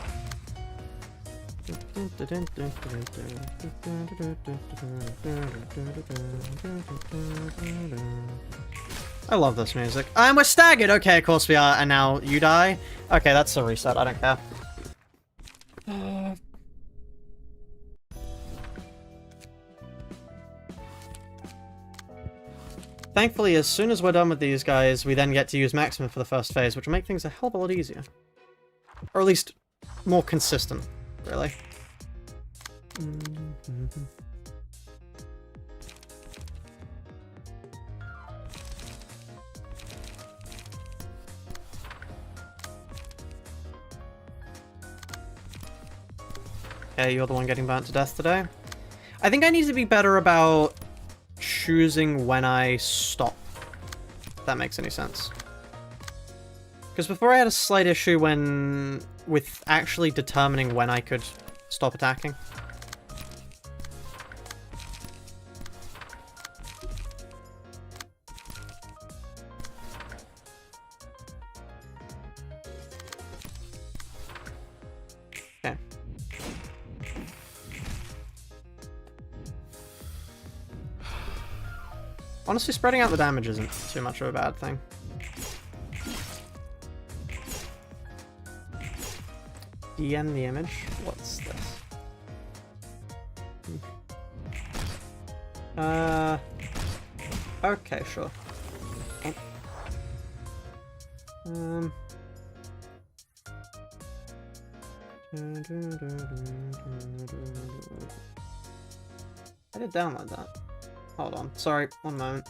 I love this music. And we're staggered! Okay, of course we are, and now you die. Okay, that's a reset, I don't care. Thankfully, as soon as we're done with these guys, we then get to use Maximum for the first phase, which will make things a hell of a lot easier. Or at least, more consistent. really. Okay, you're the one getting burnt to death today. I think I need to be better about choosing when I stop. If that makes any sense. Because before I had a slight issue with actually determining when I could stop attacking. Okay. Honestly, spreading out the damage isn't too much of a bad thing. DM the image? What's this? Okay, sure. I did download that. Hold on. Sorry, one moment.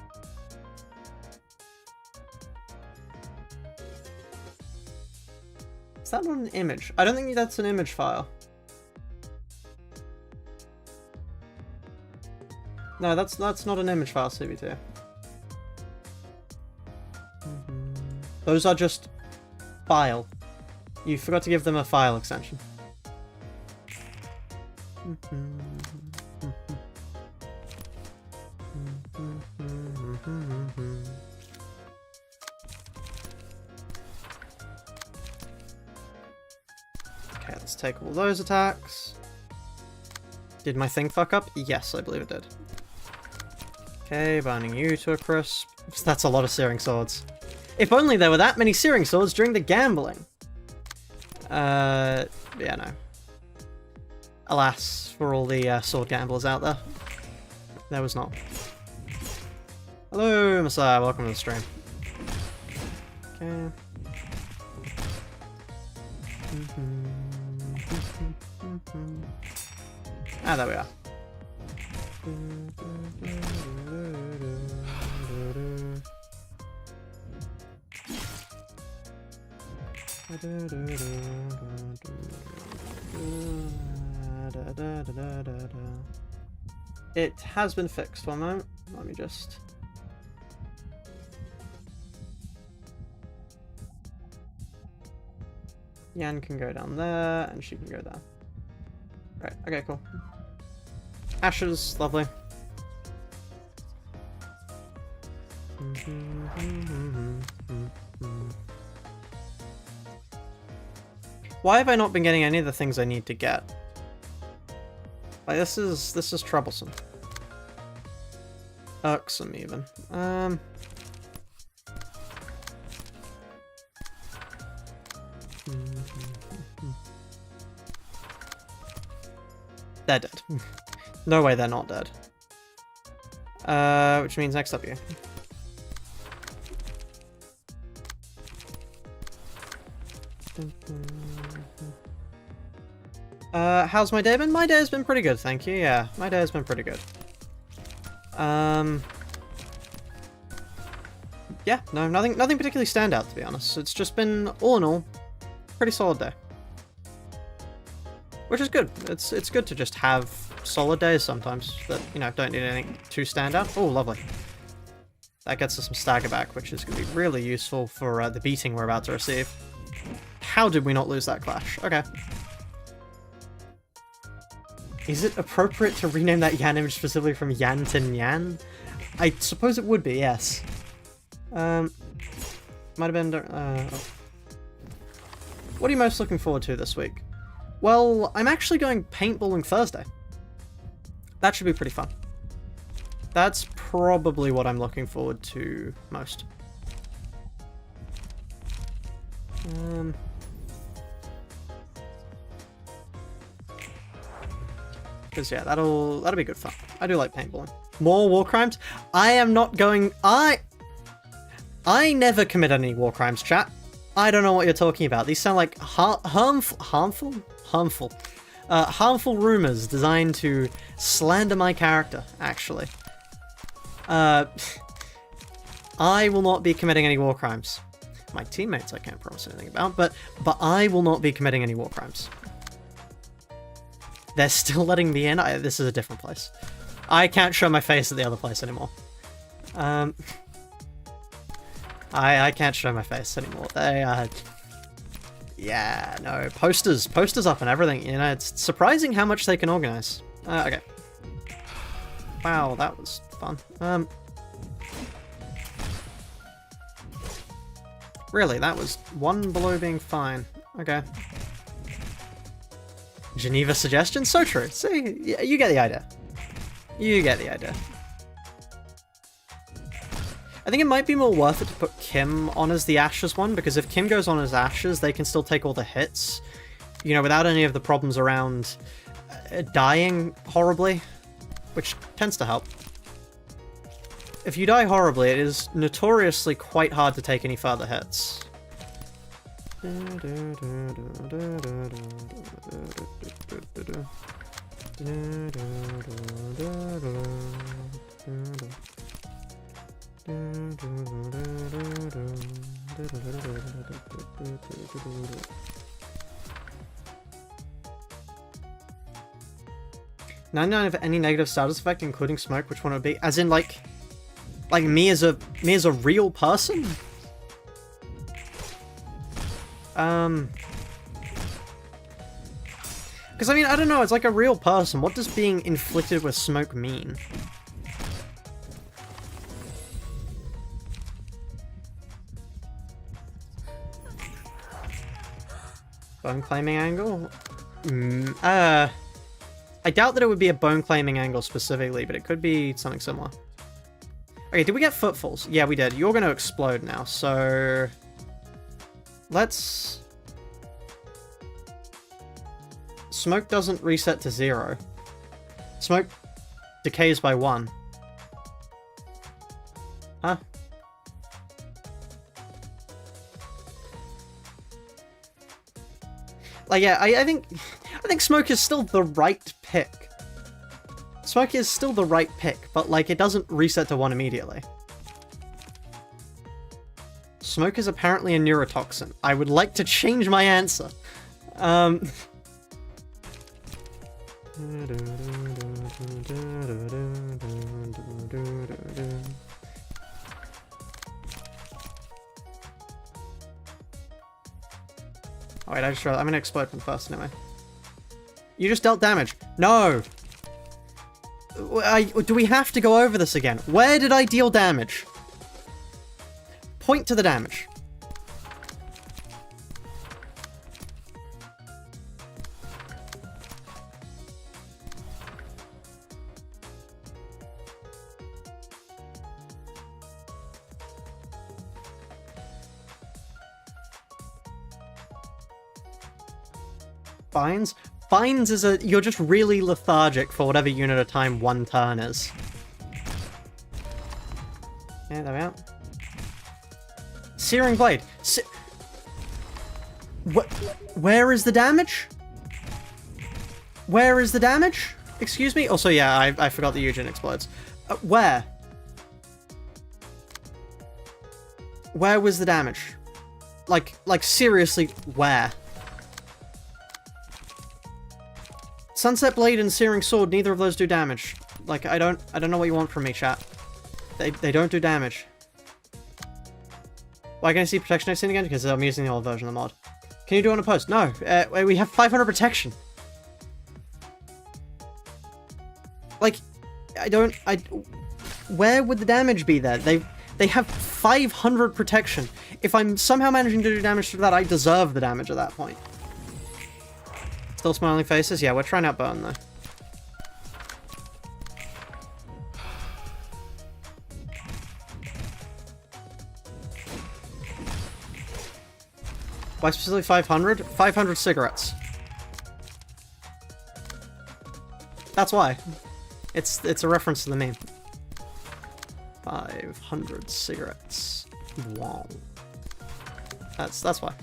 Is that not an image? I don't think that's an image file. No, that's not an image file, CB2. Those are just file. You forgot to give them a file extension. Okay, let's take all those attacks. Did my thing fuck up? Yes, I believe it did. Okay, burning you to a crisp. That's a lot of searing swords. If only there were that many searing swords during the gambling. Yeah, no. Alas, for all the sword gamblers out there. There was not. Hello, Messiah. Welcome to the stream. Okay. Ah, there we are. It has been fixed. One moment. Let me just... Yan can go down there, and she can go there. Right, okay, cool. Ashes, lovely. Why have I not been getting any of the things I need to get? Like, this is troublesome. Irksome, even. They're dead. No way they're not dead. Which means next up you. How's my day been? My day has been pretty good, thank you. Yeah, my day has been pretty good. Yeah, no, nothing particularly stand out, to be honest. It's just been, all in all, pretty solid day. Which is good. It's good to just have solid days sometimes that, you know, don't need anything too stand out. Oh, lovely. That gets us some stagger back, which is going to be really useful for the beating we're about to receive. How did we not lose that clash? Okay. Is it appropriate to rename that Yan image specifically from Yan to Nyan? I suppose it would be, yes. Might have been... What are you most looking forward to this week? Well, I'm actually going paintballing Thursday. That should be pretty fun. That's probably what I'm looking forward to most. Because yeah, that'll be good fun. I do like paintballing. More war crimes? I am not going... I never commit any war crimes, chat. I don't know what you're talking about. These sound like harmful. Harmful rumors designed to slander my character, actually. I will not be committing any war crimes. My teammates I can't promise anything about, but I will not be committing any war crimes. They're still letting me in. This is a different place. I can't show my face at the other place anymore. I can't show my face anymore. They yeah, no, posters up and everything, you know, it's surprising how much they can organize. Okay. Wow, that was fun. Really, that was one below being fine. Okay. Geneva suggestion? So true. See, you get the idea. You get the idea. I think it might be more worth it to put Kim on as the Ashes one, because if Kim goes on as Ashes, they can still take all the hits, you know, without any of the problems around dying horribly, which tends to help. If you die horribly, it is notoriously quite hard to take any further hits. "99 of any negative status effect, including smoke, which one would it be?" As in, like me as a real person? Because I mean, I don't know, it's like a real person. What does being inflicted with smoke mean? Bone claiming angle? I doubt that it would be a bone claiming angle specifically, but it could be something similar. Okay, did we get footfalls? Yeah, we did. You're going to explode now, so let's... Smoke doesn't reset to 0. Smoke decays by 1. Huh? Like, yeah, I think smoke is still the right pick. Smoke is still the right pick, but like it doesn't reset to 1 immediately. Smoke is apparently a neurotoxin. I would like to change my answer. Oh wait, I just realized I'm gonna explode from first anyway. You just dealt damage. No! Do we have to go over this again? Where did I deal damage? Point to the damage. Binds? Binds is you're just really lethargic for whatever unit of time 1 turn is. Yeah, there we are. Searing Blade. Where is the damage? Where is the damage? Excuse me? Also, yeah, I forgot the Eugen explodes. Where? Where was the damage? Like seriously, where? Sunset Blade and Searing Sword, neither of those do damage. Like, I don't know what you want from me, chat. They don't do damage. Why can I see Protection Extend again? Because I'm using the old version of the mod. Can you do it on a post? No, we have 500 protection. Like, where would the damage be there? They have 500 protection. If I'm somehow managing to do damage to that, I deserve the damage at that point. Still smiling faces? Yeah, we're trying out burn though. Why specifically 500? 500 cigarettes. That's why. It's a reference to the meme. 500 cigarettes. Wow. That's why.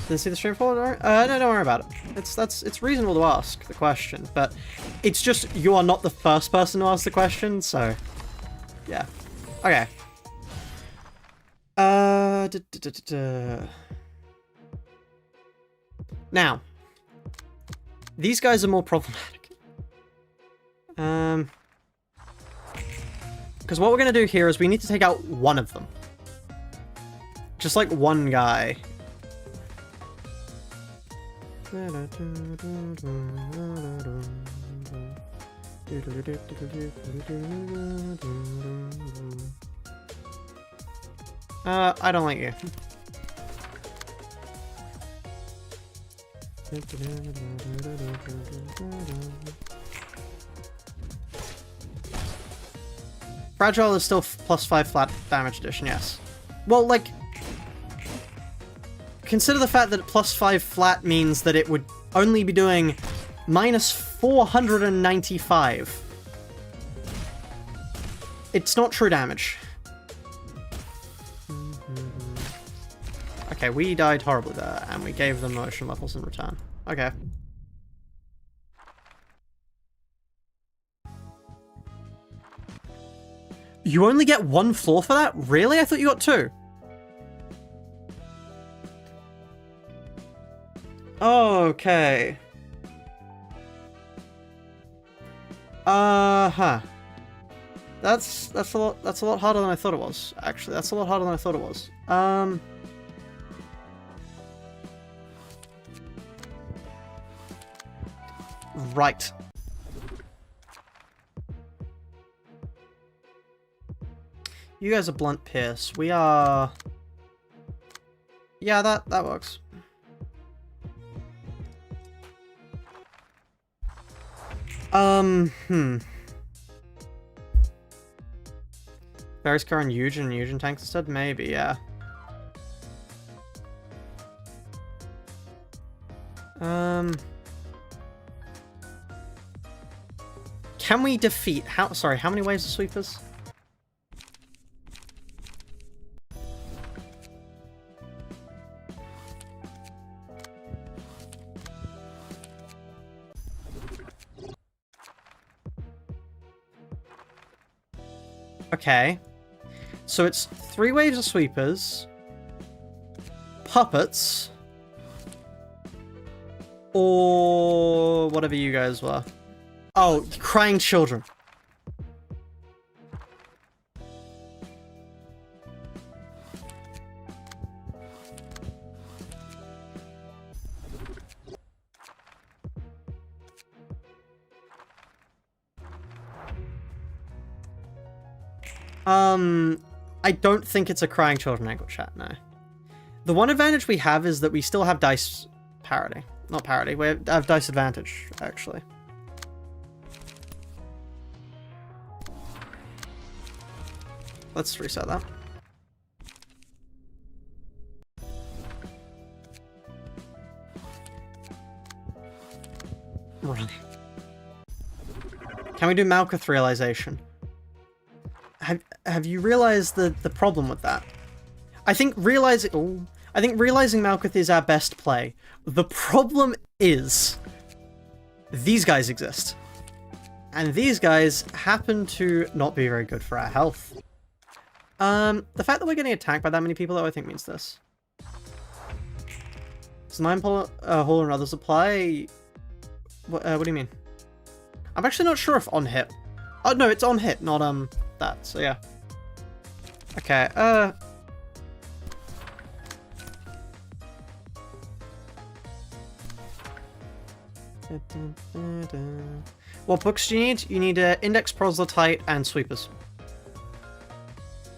Didn't see the stream before? No, don't worry about it. It's reasonable to ask the question, but it's just you are not the first person to ask the question, so yeah. Okay. Now, these guys are more problematic. Because what we're gonna do here is we need to take out one of them. Just like one guy. I don't like you. Fragile is still +5 flat damage addition, yes. Well, like, consider the fact that +5 flat means that it would only be doing -495. It's not true damage. Okay, we died horribly there, and we gave them motion levels in return. Okay. You only get 1 floor for that? Really? I thought you got 2. Okay. Huh. That's a lot harder than I thought it was. Actually, that's a lot harder than I thought it was. Right. You guys are blunt pierce. We are... Yeah, that works. Varys car and Eugen tanks instead? Maybe, yeah. Can we defeat... how many waves of sweepers? Okay. So it's 3 waves of sweepers, puppets, or whatever you guys were. Oh, crying children. I don't think it's a crying children angle chat, no. The one advantage we have is that we still have dice parity. Not parity, we have dice advantage, actually. Let's reset that. Right. Can we do Malkuth realization? Have you realized the problem with that? I think realizing Malkuth is our best play. The problem is these guys exist. And these guys happen to not be very good for our health. The fact that we're getting attacked by that many people though, I think means this. Does 9 Hauler and others apply? What do you mean? I'm actually not sure if on hit. Oh no, it's on hit, not that, so yeah. Okay, what books do you need? You need Index, Proselyte, and Sweepers.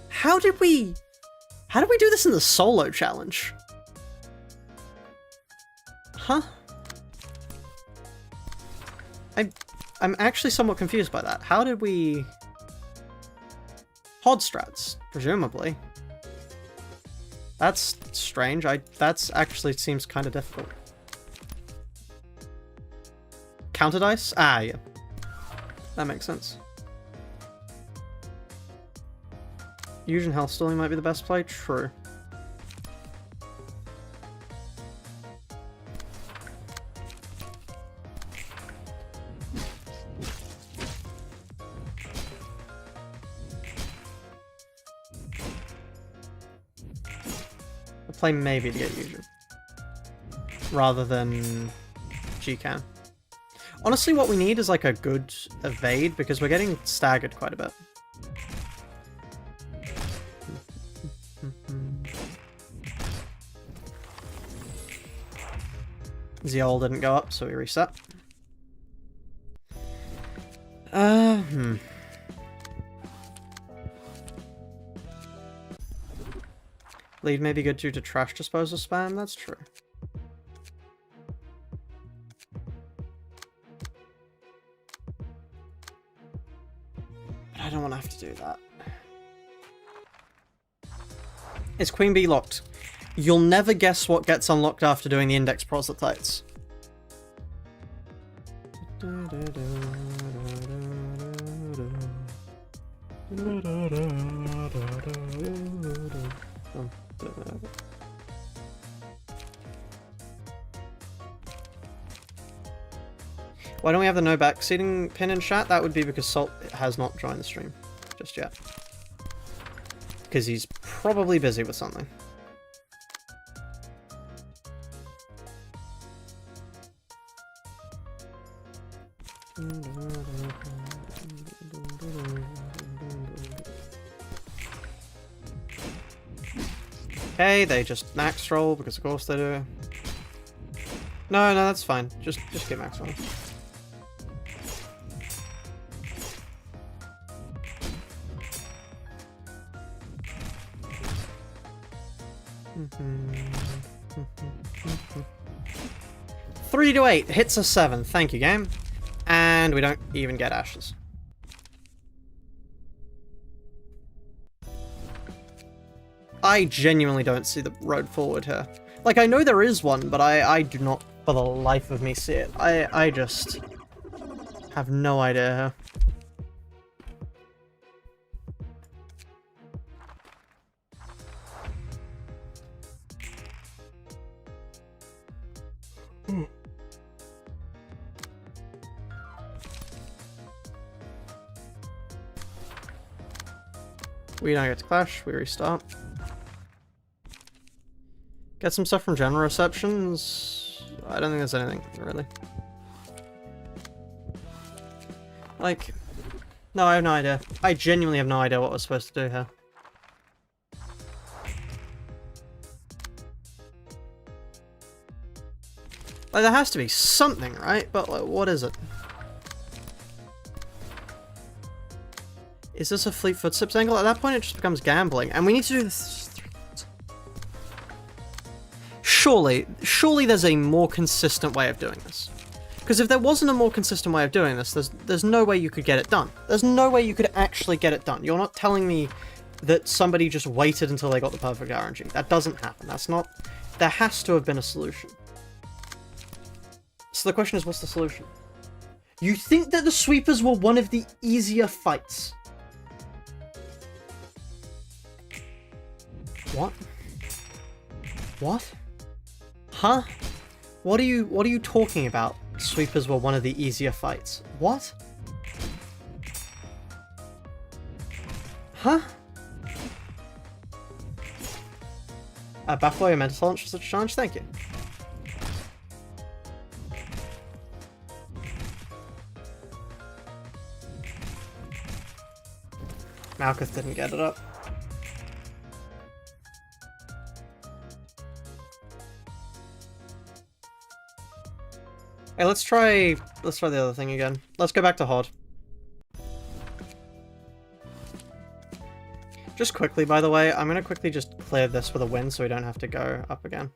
How did we do this in the solo challenge? Huh? I'm actually somewhat confused by that. How did we... Hod strats, presumably. That's strange. That's actually seems kind of difficult. Counter dice? Ah, yeah. That makes sense. Fusion health stalling might be the best play. True. play maybe to get Yuju. Rather than Gcan. Honestly, what we need is like a good evade, because we're getting staggered quite a bit. Zeol didn't go up, so we reset. Lead may be good due to trash disposal spam, that's true. But I don't want to have to do that. Is Queen Bee locked? You'll never guess what gets unlocked after doing the index proselytes. Why don't we have the no backseating pin in chat? That would be because Salt has not joined the stream just yet. Because he's probably busy with something. Okay, they just max roll because of course they do. No, that's fine. Just get max roll. Three to 8 hits a 7. Thank you, game. And we don't even get ashes. I genuinely don't see the road forward here. Like, I know there is one, but I do not, for the life of me, see it. I just have no idea here. We don't get to clash, we restart. Get some stuff from general receptions. I don't think there's anything, really. Like, no, I have no idea. I genuinely have no idea what we're supposed to do here. Like, there has to be something, right? But, like, what is it? Is this a fleet footsteps angle? At that point, it just becomes gambling. And we need to do this. Surely there's a more consistent way of doing this. Because if there wasn't a more consistent way of doing this, there's no way you could get it done. There's no way you could actually get it done. You're not telling me that somebody just waited until they got the perfect RNG. That doesn't happen. That's not... There has to have been a solution. So the question is, what's the solution? You think that the sweepers were one of the easier fights? What? What? Huh? What are you talking about? Sweepers were one of the easier fights. What? Huh? Buffalo, your mental launch for such a challenge? Thank you. Malkuth didn't get it up. Hey, let's try the other thing again. Let's go back to Hod. Just quickly, by the way, I'm gonna quickly just clear this with a win so we don't have to go up again.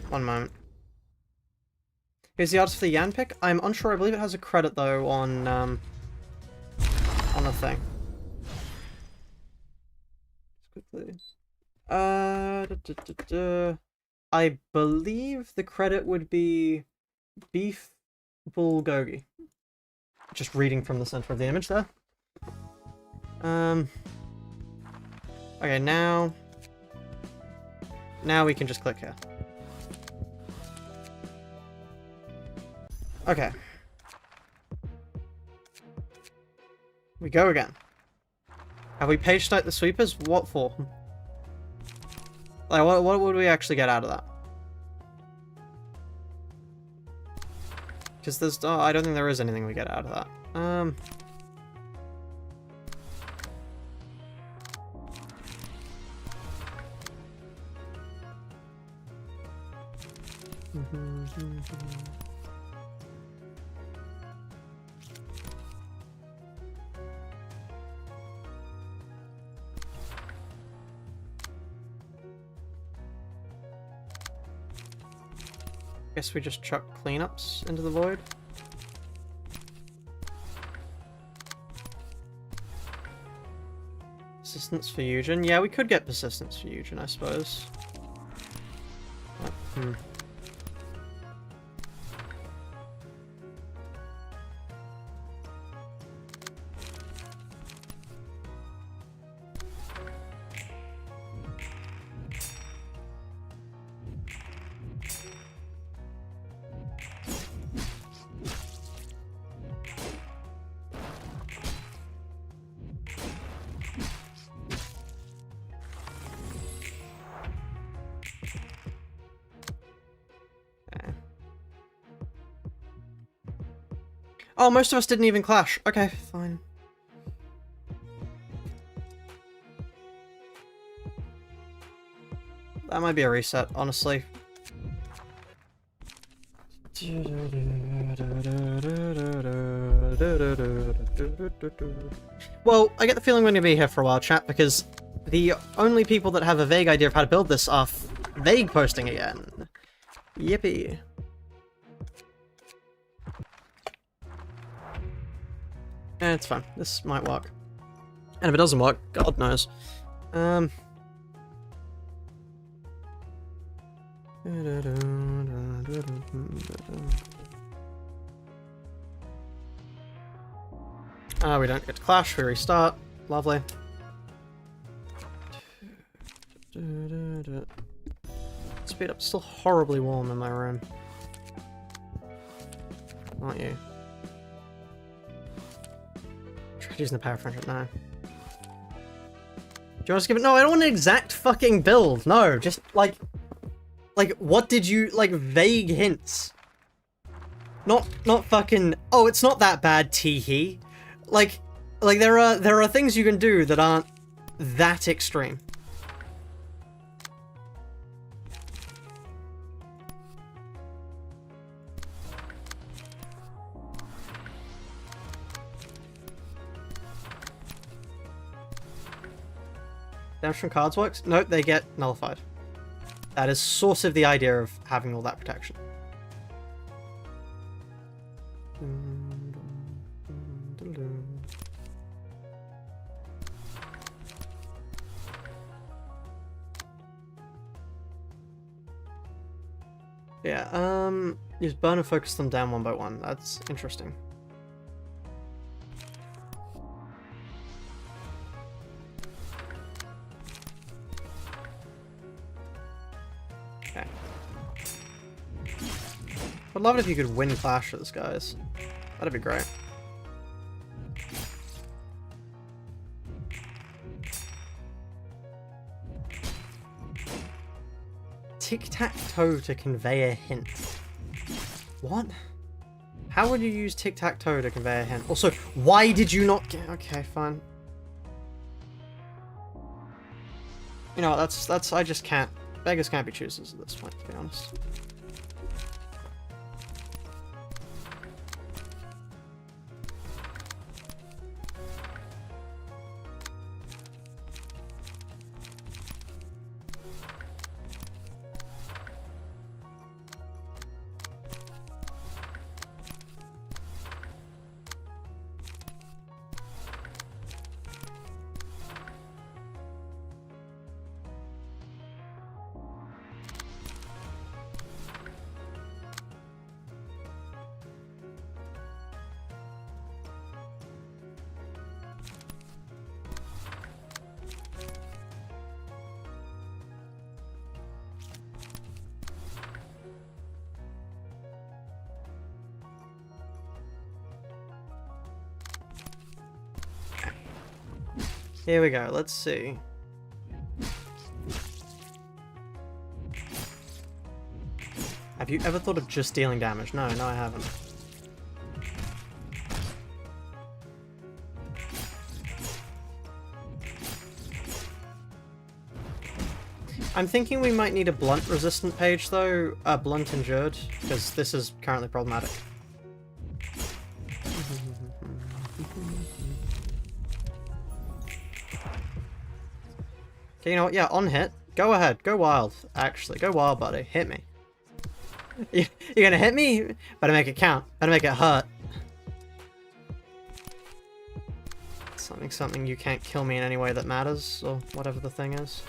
One moment. Here's the odds for the Yan pick. I'm unsure. I believe it has a credit though on the thing. Just quickly. I believe the credit would be Beef Bulgogi. Just reading from the center of the image there. Okay, now we can just click here. Okay. We go again. Have we page sniped the sweepers? What for? Like, what would we actually get out of that? Because there's... Oh, I don't think there is anything we get out of that. Guess we just chuck cleanups into the void. Persistence for Eugen. Yeah, we could get persistence for Eugen, I suppose. But, Oh, most of us didn't even clash. Okay, fine. That might be a reset, honestly. Well, I get the feeling we're going to be here for a while, chat, because the only people that have a vague idea of how to build this are vague posting again. Yippee. It's fine. This might work. And if it doesn't work, God knows. We don't get to clash, we restart. Lovely. Speed up. Still horribly warm in my room. Aren't you? Try using the power friendship now. Do you want to skip it? No, I don't want an exact fucking build. No, just like, what did you, like, vague hints. Not fucking, oh, it's not that bad, teehee. Like there are things you can do that aren't that extreme. Damage from cards works? Nope, they get nullified. That is sort of the idea of having all that protection. Yeah, use burn and focus them down one by one. That's interesting. Okay. I'd love it if you could win clashes, guys. That'd be great. Tic-tac-toe to convey a hint. What? How would you use tic-tac-toe to convey a hint? Also, why did you not get... Okay, fine. You know, that's... I just can't... Beggars can't be choosers at this point, to be honest. Here we go, let's see. Have you ever thought of just dealing damage? No, I haven't. I'm thinking we might need a blunt resistant page though, blunt endured, because this is currently problematic. Okay, you know what? Yeah, on hit. Go ahead. Go wild. Actually, go wild, buddy. Hit me. You're gonna hit me? Better make it count. Better make it hurt. Something you can't kill me in any way that matters, or whatever the thing is.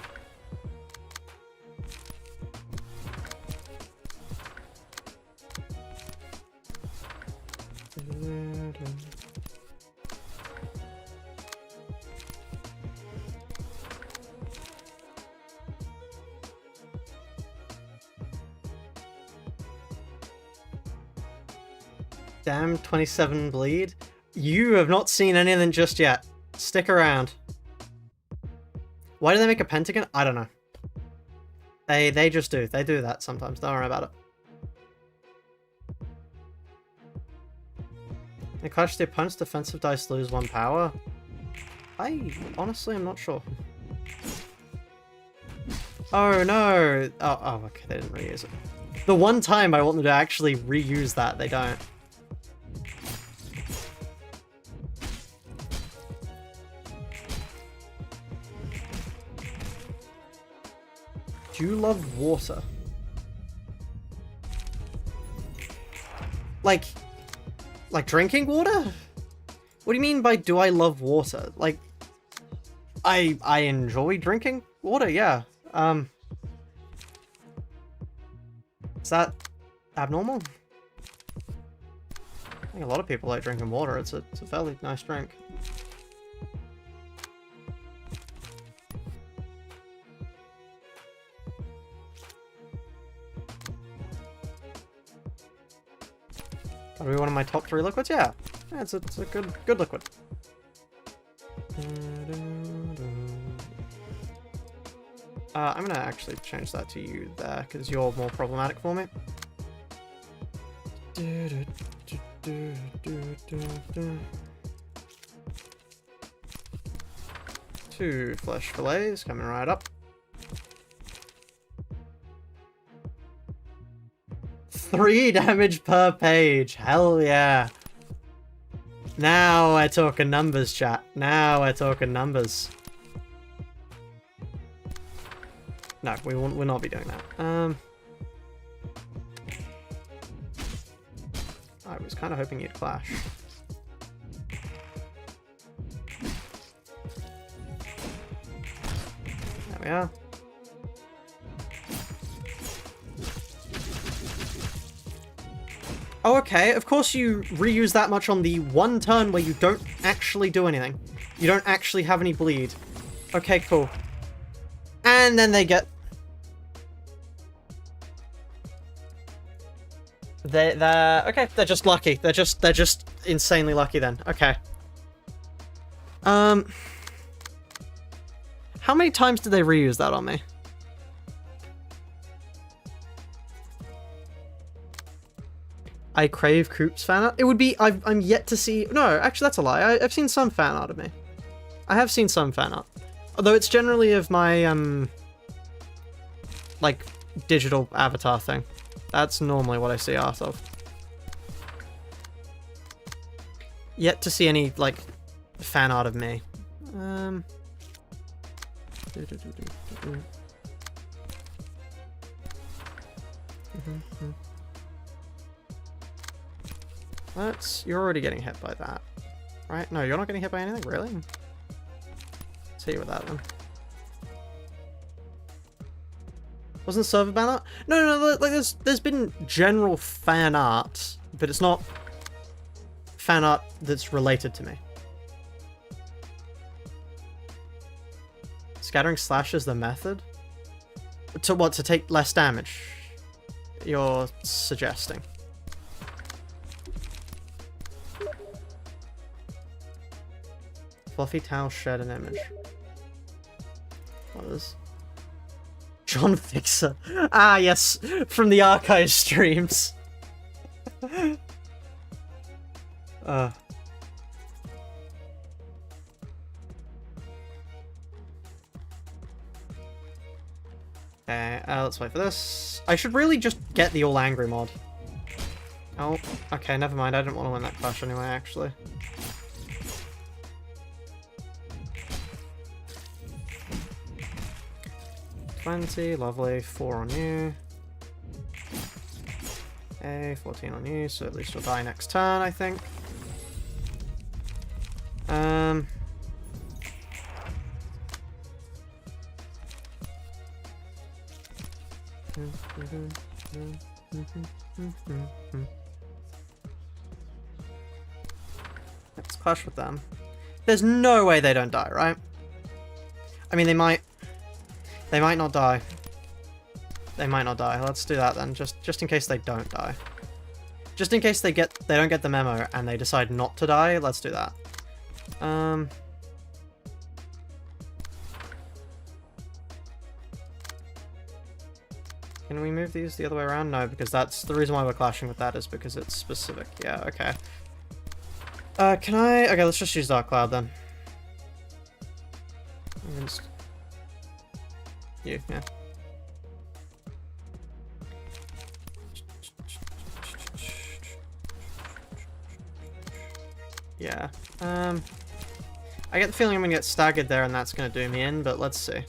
Damn, 27 bleed. You have not seen anything just yet. Stick around. Why do they make a pentagon? I don't know. They just do. They do that sometimes. Don't worry about it. They clash the opponent's defensive dice, lose 1 power. I honestly am not sure. Oh no! Oh, okay, they didn't reuse it. The one time I want them to actually reuse that, they don't. Do you love water? Like drinking water? What do you mean by do I love water? Like, I enjoy drinking water, yeah. Is that abnormal? I think a lot of people like drinking water. It's a fairly nice drink. Gotta be one of my top 3 liquids? Yeah. It's a good liquid. I'm gonna actually change that to you there, because you're more problematic for me. 2 flesh fillets coming right up. 3 damage per page. Hell yeah. Now we're talking numbers, chat. Now we're talking numbers. No, we'll not be doing that. I was kind of hoping you'd clash. There we are. Oh, okay. Of course you reuse that much on the one turn where you don't actually do anything. You don't actually have any bleed. Okay, cool. And then they get... They're okay, they're just lucky. They're just insanely lucky then. Okay. How many times did they reuse that on me? I crave Coop's fan art. It would be I'm yet to see. No, actually that's a lie. I've seen some fan art of me. I have seen some fan art, although it's generally of my like digital avatar thing. That's normally what I see art of. Yet to see any, like, fan art of me. You're already getting hit by that. Right? No, you're not getting hit by anything? Really? Let's hit you with that then. Wasn't server ban art? No, like there's been general fan art, but it's not fan art that's related to me. Scattering slash is the method? To what, to take less damage? You're suggesting. Fluffy towel shared an image. What is? John Fixer. Ah, yes, from the archive streams. Okay, let's wait for this. I should really just get the all angry mod. Oh, okay, never mind. I didn't want to win that clash anyway, actually. $20, lovely. 4 on you. Okay, 14 on you, so at least you'll die next turn, I think. Let's clash with them. There's no way they don't die, right? I mean, they might not die. They might not die. Let's do that then, just in case they don't die. Just in case they don't get the memo and they decide not to die, let's do that. Can we move these the other way around? No, because that's the reason why we're clashing with that is because it's specific. Yeah, okay. Okay, let's just use Dark Cloud then. You, yeah. Yeah. I get the feeling I'm gonna get staggered there and that's gonna do me in, but let's see.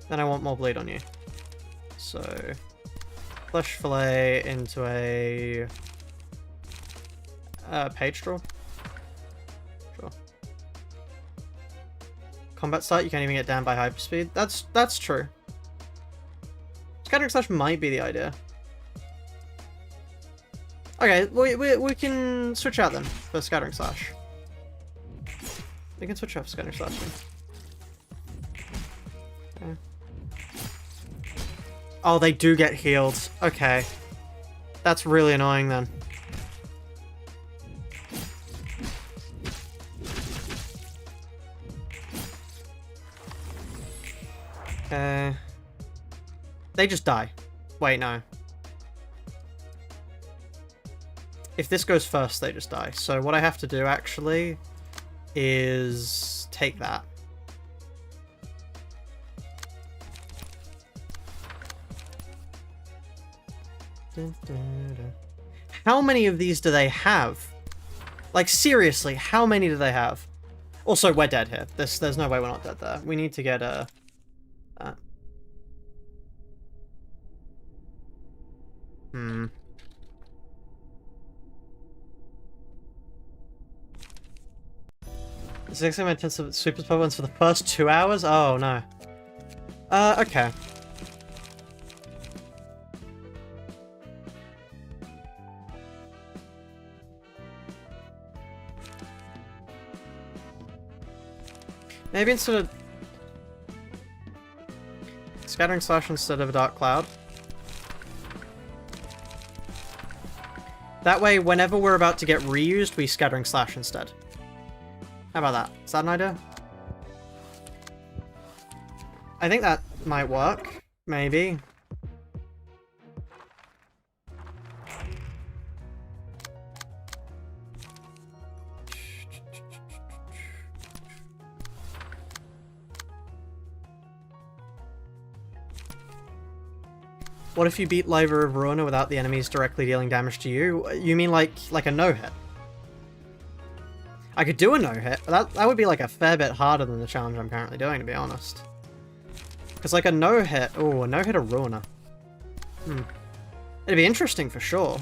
Then I want more bleed on you. So, flesh fillet into a page draw. Sure. Combat start, you can't even get down by hyperspeed. That's true. Scattering slash might be the idea. Okay, we can switch out then for scattering slash. We can switch out for scattering slash then. Okay. Oh, they do get healed. Okay. That's really annoying then. Okay. They just die. Wait, no. If this goes first, they just die. So what I have to do, actually, is take that. How many of these do they have? Like, seriously, how many do they have? Also, we're dead here. There's no way we're not dead there. We need to get a... Is the exam intensive super ones for the first 2 hours? Oh, no. Okay. Maybe instead of... Scattering Slash instead of a Dark Cloud. That way, whenever we're about to get reused, we Scattering Slash instead. How about that? Is that an idea? I think that might work. Maybe. What if you beat Liver of Ruina without the enemies directly dealing damage to you? You mean like a no-hit? I could do a no-hit, but that would be like a fair bit harder than the challenge I'm currently doing, to be honest. Because like a no-hit... Oh, a no-hit of Ruina. It'd be interesting for sure.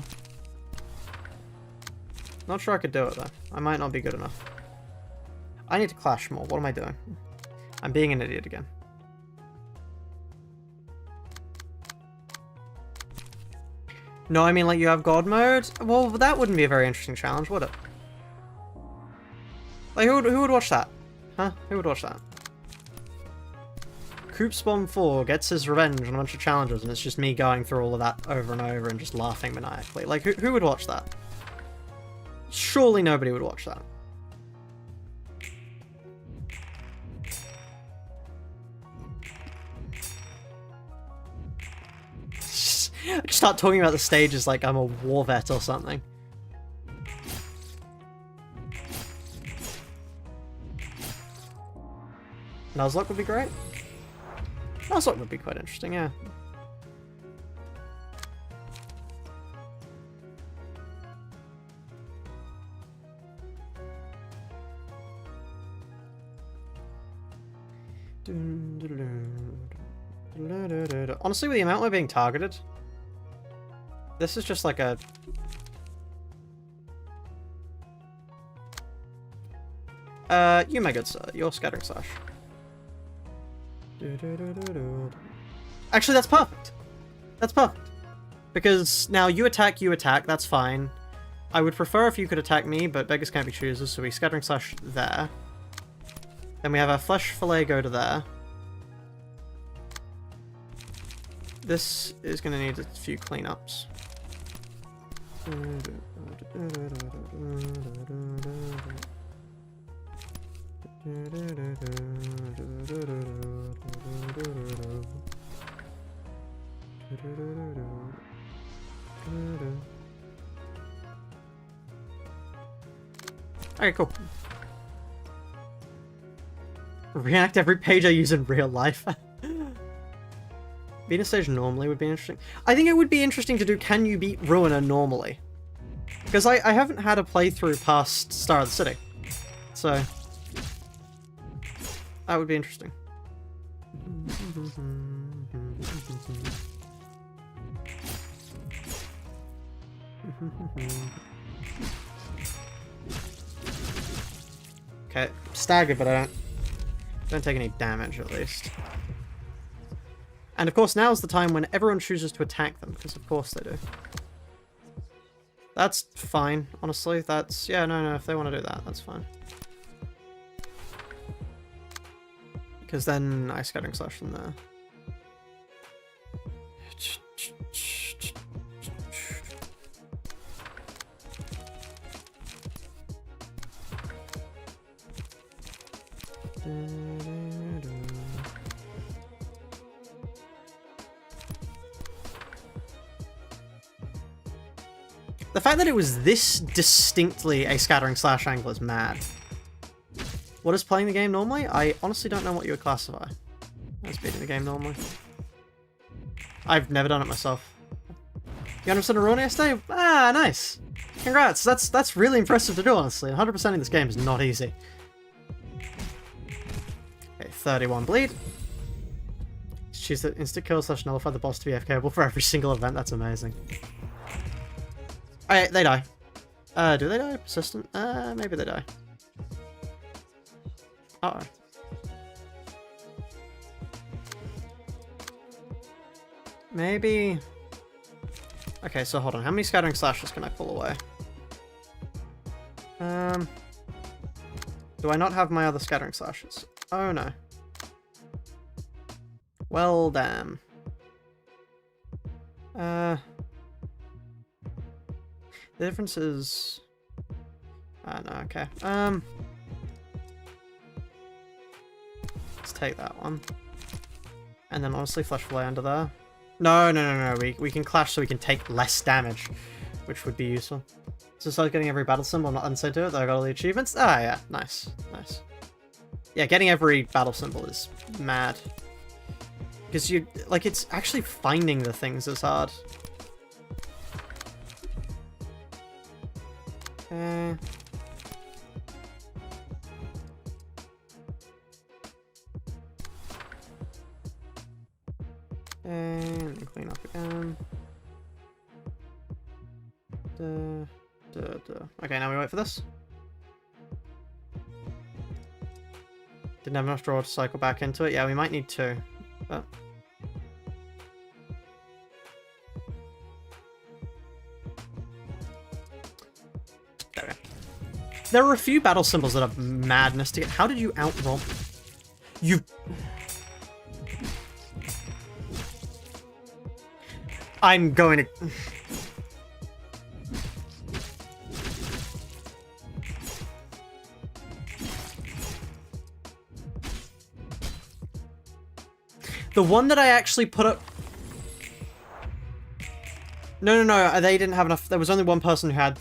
Not sure I could do it though. I might not be good enough. I need to clash more. What am I doing? I'm being an idiot again. No, I mean like you have God mode? Well, that wouldn't be a very interesting challenge, would it? Like, who would watch that? Huh? Who would watch that? Coop Spawn 4 gets his revenge on a bunch of challenges, and it's just me going through all of that over and over and just laughing maniacally. Like, who would watch that? Surely nobody would watch that. I just start talking about the stage as like I'm a war vet or something. Nuzlocke would be great. Nuzlocke would be quite interesting, yeah. Honestly, with the amount we're being targeted, this is just like a... you, my good sir, your scattering slash. Actually, that's perfect. That's perfect. Because now you attack, that's fine. I would prefer if you could attack me, but beggars can't be choosers, so we scattering slash there. Then we have our flesh fillet go to there. This is going to need a few cleanups. Okay, cool. Reenact every page I use in real life. Beat a stage normally would be interesting. I think it would be interesting to do can you beat Ruina normally? Because I haven't had a playthrough past Star of the City. So that would be interesting. Okay, staggered, but I don't take any damage at least. And of course now's the time when everyone chooses to attack them, because of course they do. That's fine, honestly. That's... yeah, no, if they want to do that, that's fine. Because then I scattering slash them there. The fact that it was this distinctly a scattering slash angle is mad. What is playing the game normally? I honestly don't know what you would classify as beating the game normally. I've never done it myself. You 100% a Ruina yesterday? Ah, nice. Congrats. That's really impressive to do, honestly. 100% in this game is not easy. Okay, 31 bleed. Choose the instant kill slash nullify the boss to be FKable for every single event. That's amazing. Alright, they die. Do they die? Persistent? Maybe they die. Uh-oh. Maybe... okay, so hold on. How many scattering slashes can I pull away? Do I not have my other scattering slashes? Oh no. Well, damn. The difference is... no, okay. Let's take that one. And then honestly, flesh fillet under there. No. We can clash so we can take less damage, which would be useful. So start getting every battle symbol, not unsaid to it, that I got all the achievements. Ah, yeah. Nice. Yeah, getting every battle symbol is mad. Because you, like, it's actually finding the things is hard. Okay. And clean up again. Okay, now we wait for this. Didn't have enough draw to cycle back into it. Yeah, we might need two. But... there we go. There are a few battle symbols that are madness to get. How did you outroll? You... I'm going to... The one that I actually put up... No, they didn't have enough. There was only one person who had...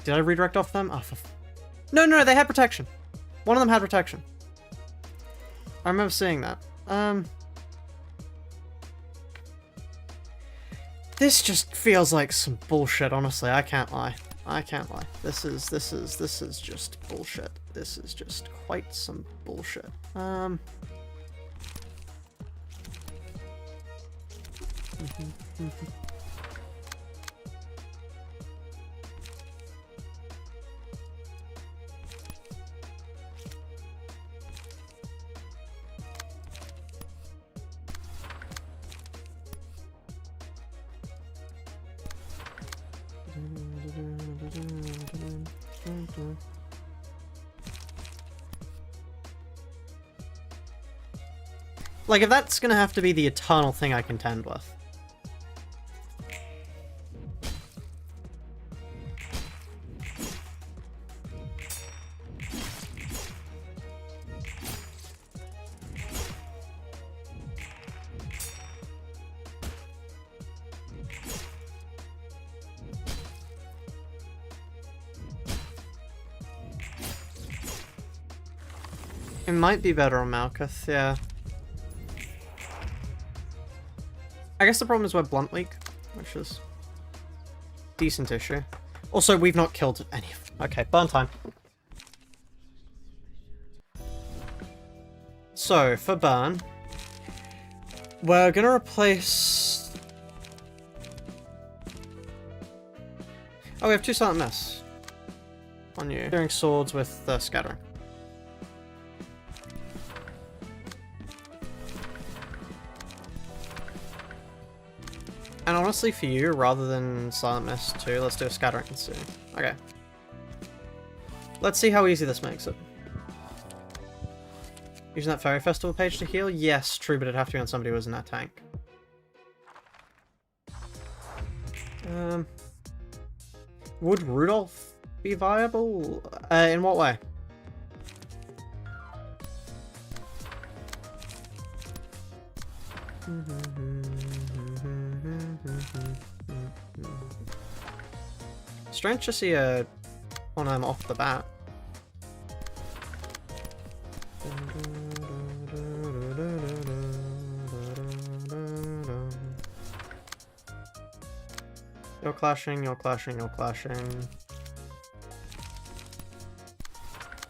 Did I redirect off them? Oh, no, they had protection. One of them had protection. I remember seeing that. This just feels like some bullshit, honestly. I can't lie. This is just bullshit. This is just quite some bullshit. Like, if that's gonna have to be the eternal thing I contend with. It might be better on Malkuth, yeah. I guess the problem is we're blunt weak, which is decent issue. Also, we've not killed any of them. Okay, burn time. So, for burn, we're gonna replace... Oh, we have 2 silent miss on you. Doing swords with scattering. And honestly, for you, rather than Silent Mist 2, let's do a Scattering and see. Okay. Let's see how easy this makes it. Using that Fairy Festival page to heal? Yes, true, but it'd have to be on somebody who was in that tank. Would Rudolph be viable? In what way? Strange to see a one of them off the bat. You're clashing, you're clashing, you're clashing.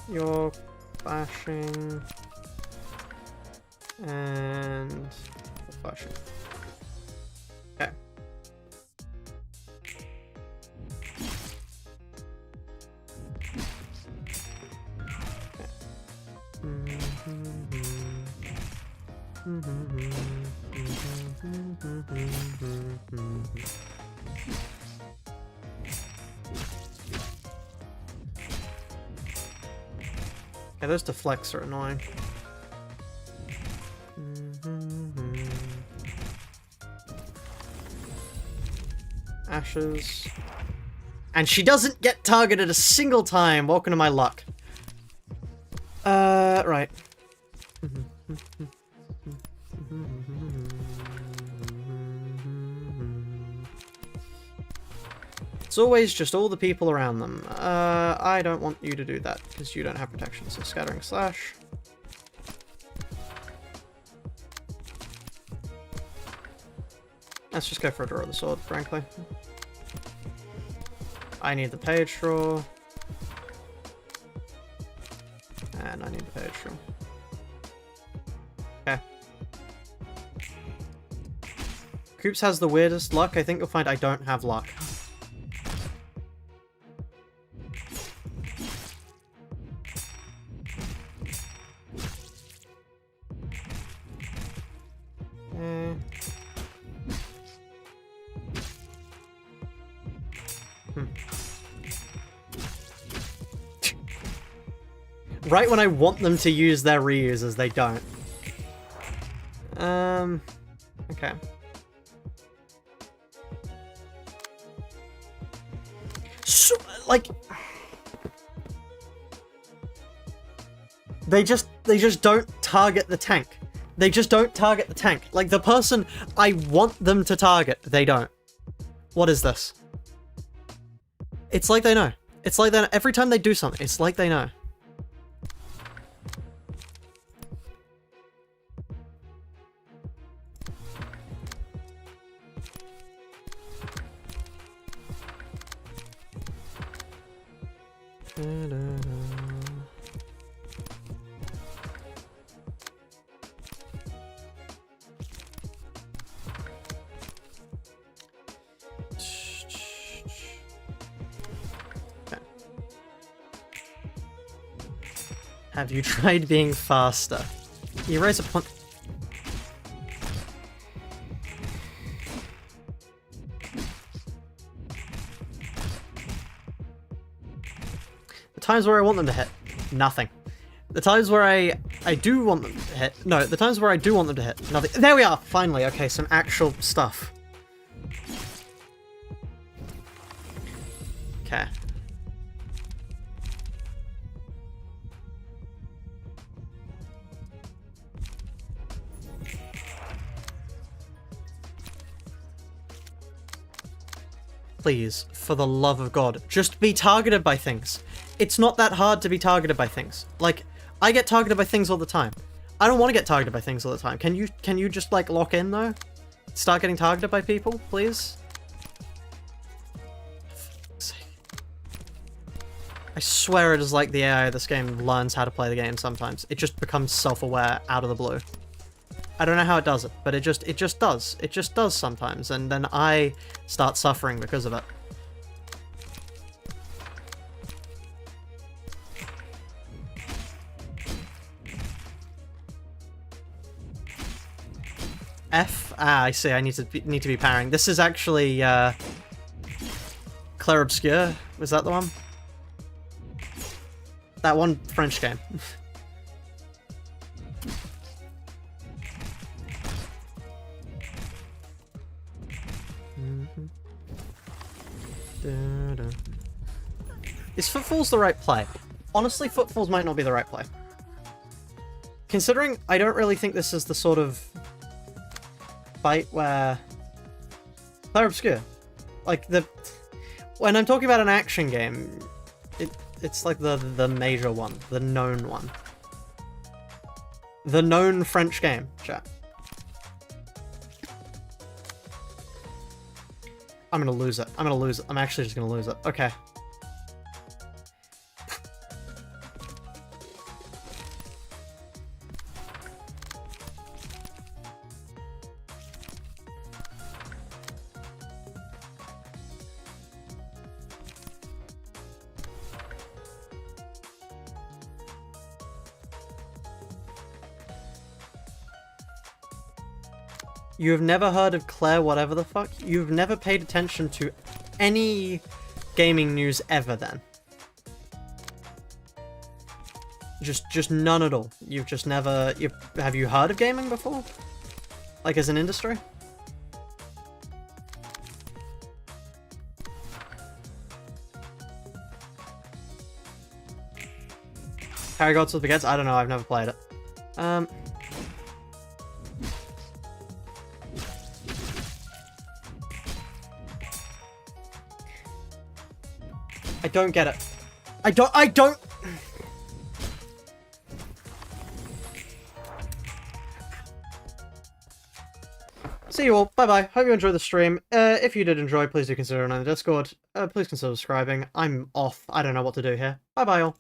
You're clashing. And you're clashing. Okay. Yeah, those deflects are annoying. Ashes. And she doesn't get targeted a single time! Welcome to my luck. Right. It's always just all the people around them. I don't want you to do that, because you don't have protection, so Scattering Slash. Let's just go for a draw of the sword, frankly. I need the page draw. And I need the page draw. Okay. Coops has the weirdest luck. I think you'll find I don't have luck. Right when I want them to use their reuses, they don't. Okay. So, like... They just don't target the tank. They just don't target the tank. Like, the person I want them to target, they don't. What is this? It's like they know. It's like they know. Every time they do something, it's like they know. Have you tried being faster? You raise a point. The times where I want them to hit, nothing. The times where I do want them to hit, no, the times where I do want them to hit, nothing. There we are, finally. Okay, some actual stuff. Okay. Please, for the love of God, just be targeted by things. It's not that hard to be targeted by things. Like, I get targeted by things all the time. I don't want to get targeted by things all the time. Can you just, like, lock in, though? Start getting targeted by people, please? I swear it is like the AI of this game learns how to play the game sometimes. It just becomes self-aware out of the blue. I don't know how it does it, but it just does. It just does sometimes, and then I start suffering because of it. F? Ah, I see. I need to be parrying. This is actually Clair Obscur. Was that the one? That one French game. Is Footfalls the right play? Honestly, Footfalls might not be the right play. Considering I don't really think this is the sort of fight where... Clair Obscur. Like, when I'm talking about an action game, it's like the major one, the known one. The known French game, chat. I'm gonna lose it. I'm gonna lose it. I'm actually just gonna lose it. Okay. You have never heard of Clair whatever the fuck? You've never paid attention to any gaming news ever then? Just none at all. You've just never... have you heard of gaming before? Like as an industry? Harry Gods with Baguettes? I don't know, I've never played it. I don't get it. I don't... See you all. Bye-bye. Hope you enjoyed the stream. If you did enjoy, please do consider it on the Discord. Please consider subscribing. I'm off. I don't know what to do here. Bye-bye all.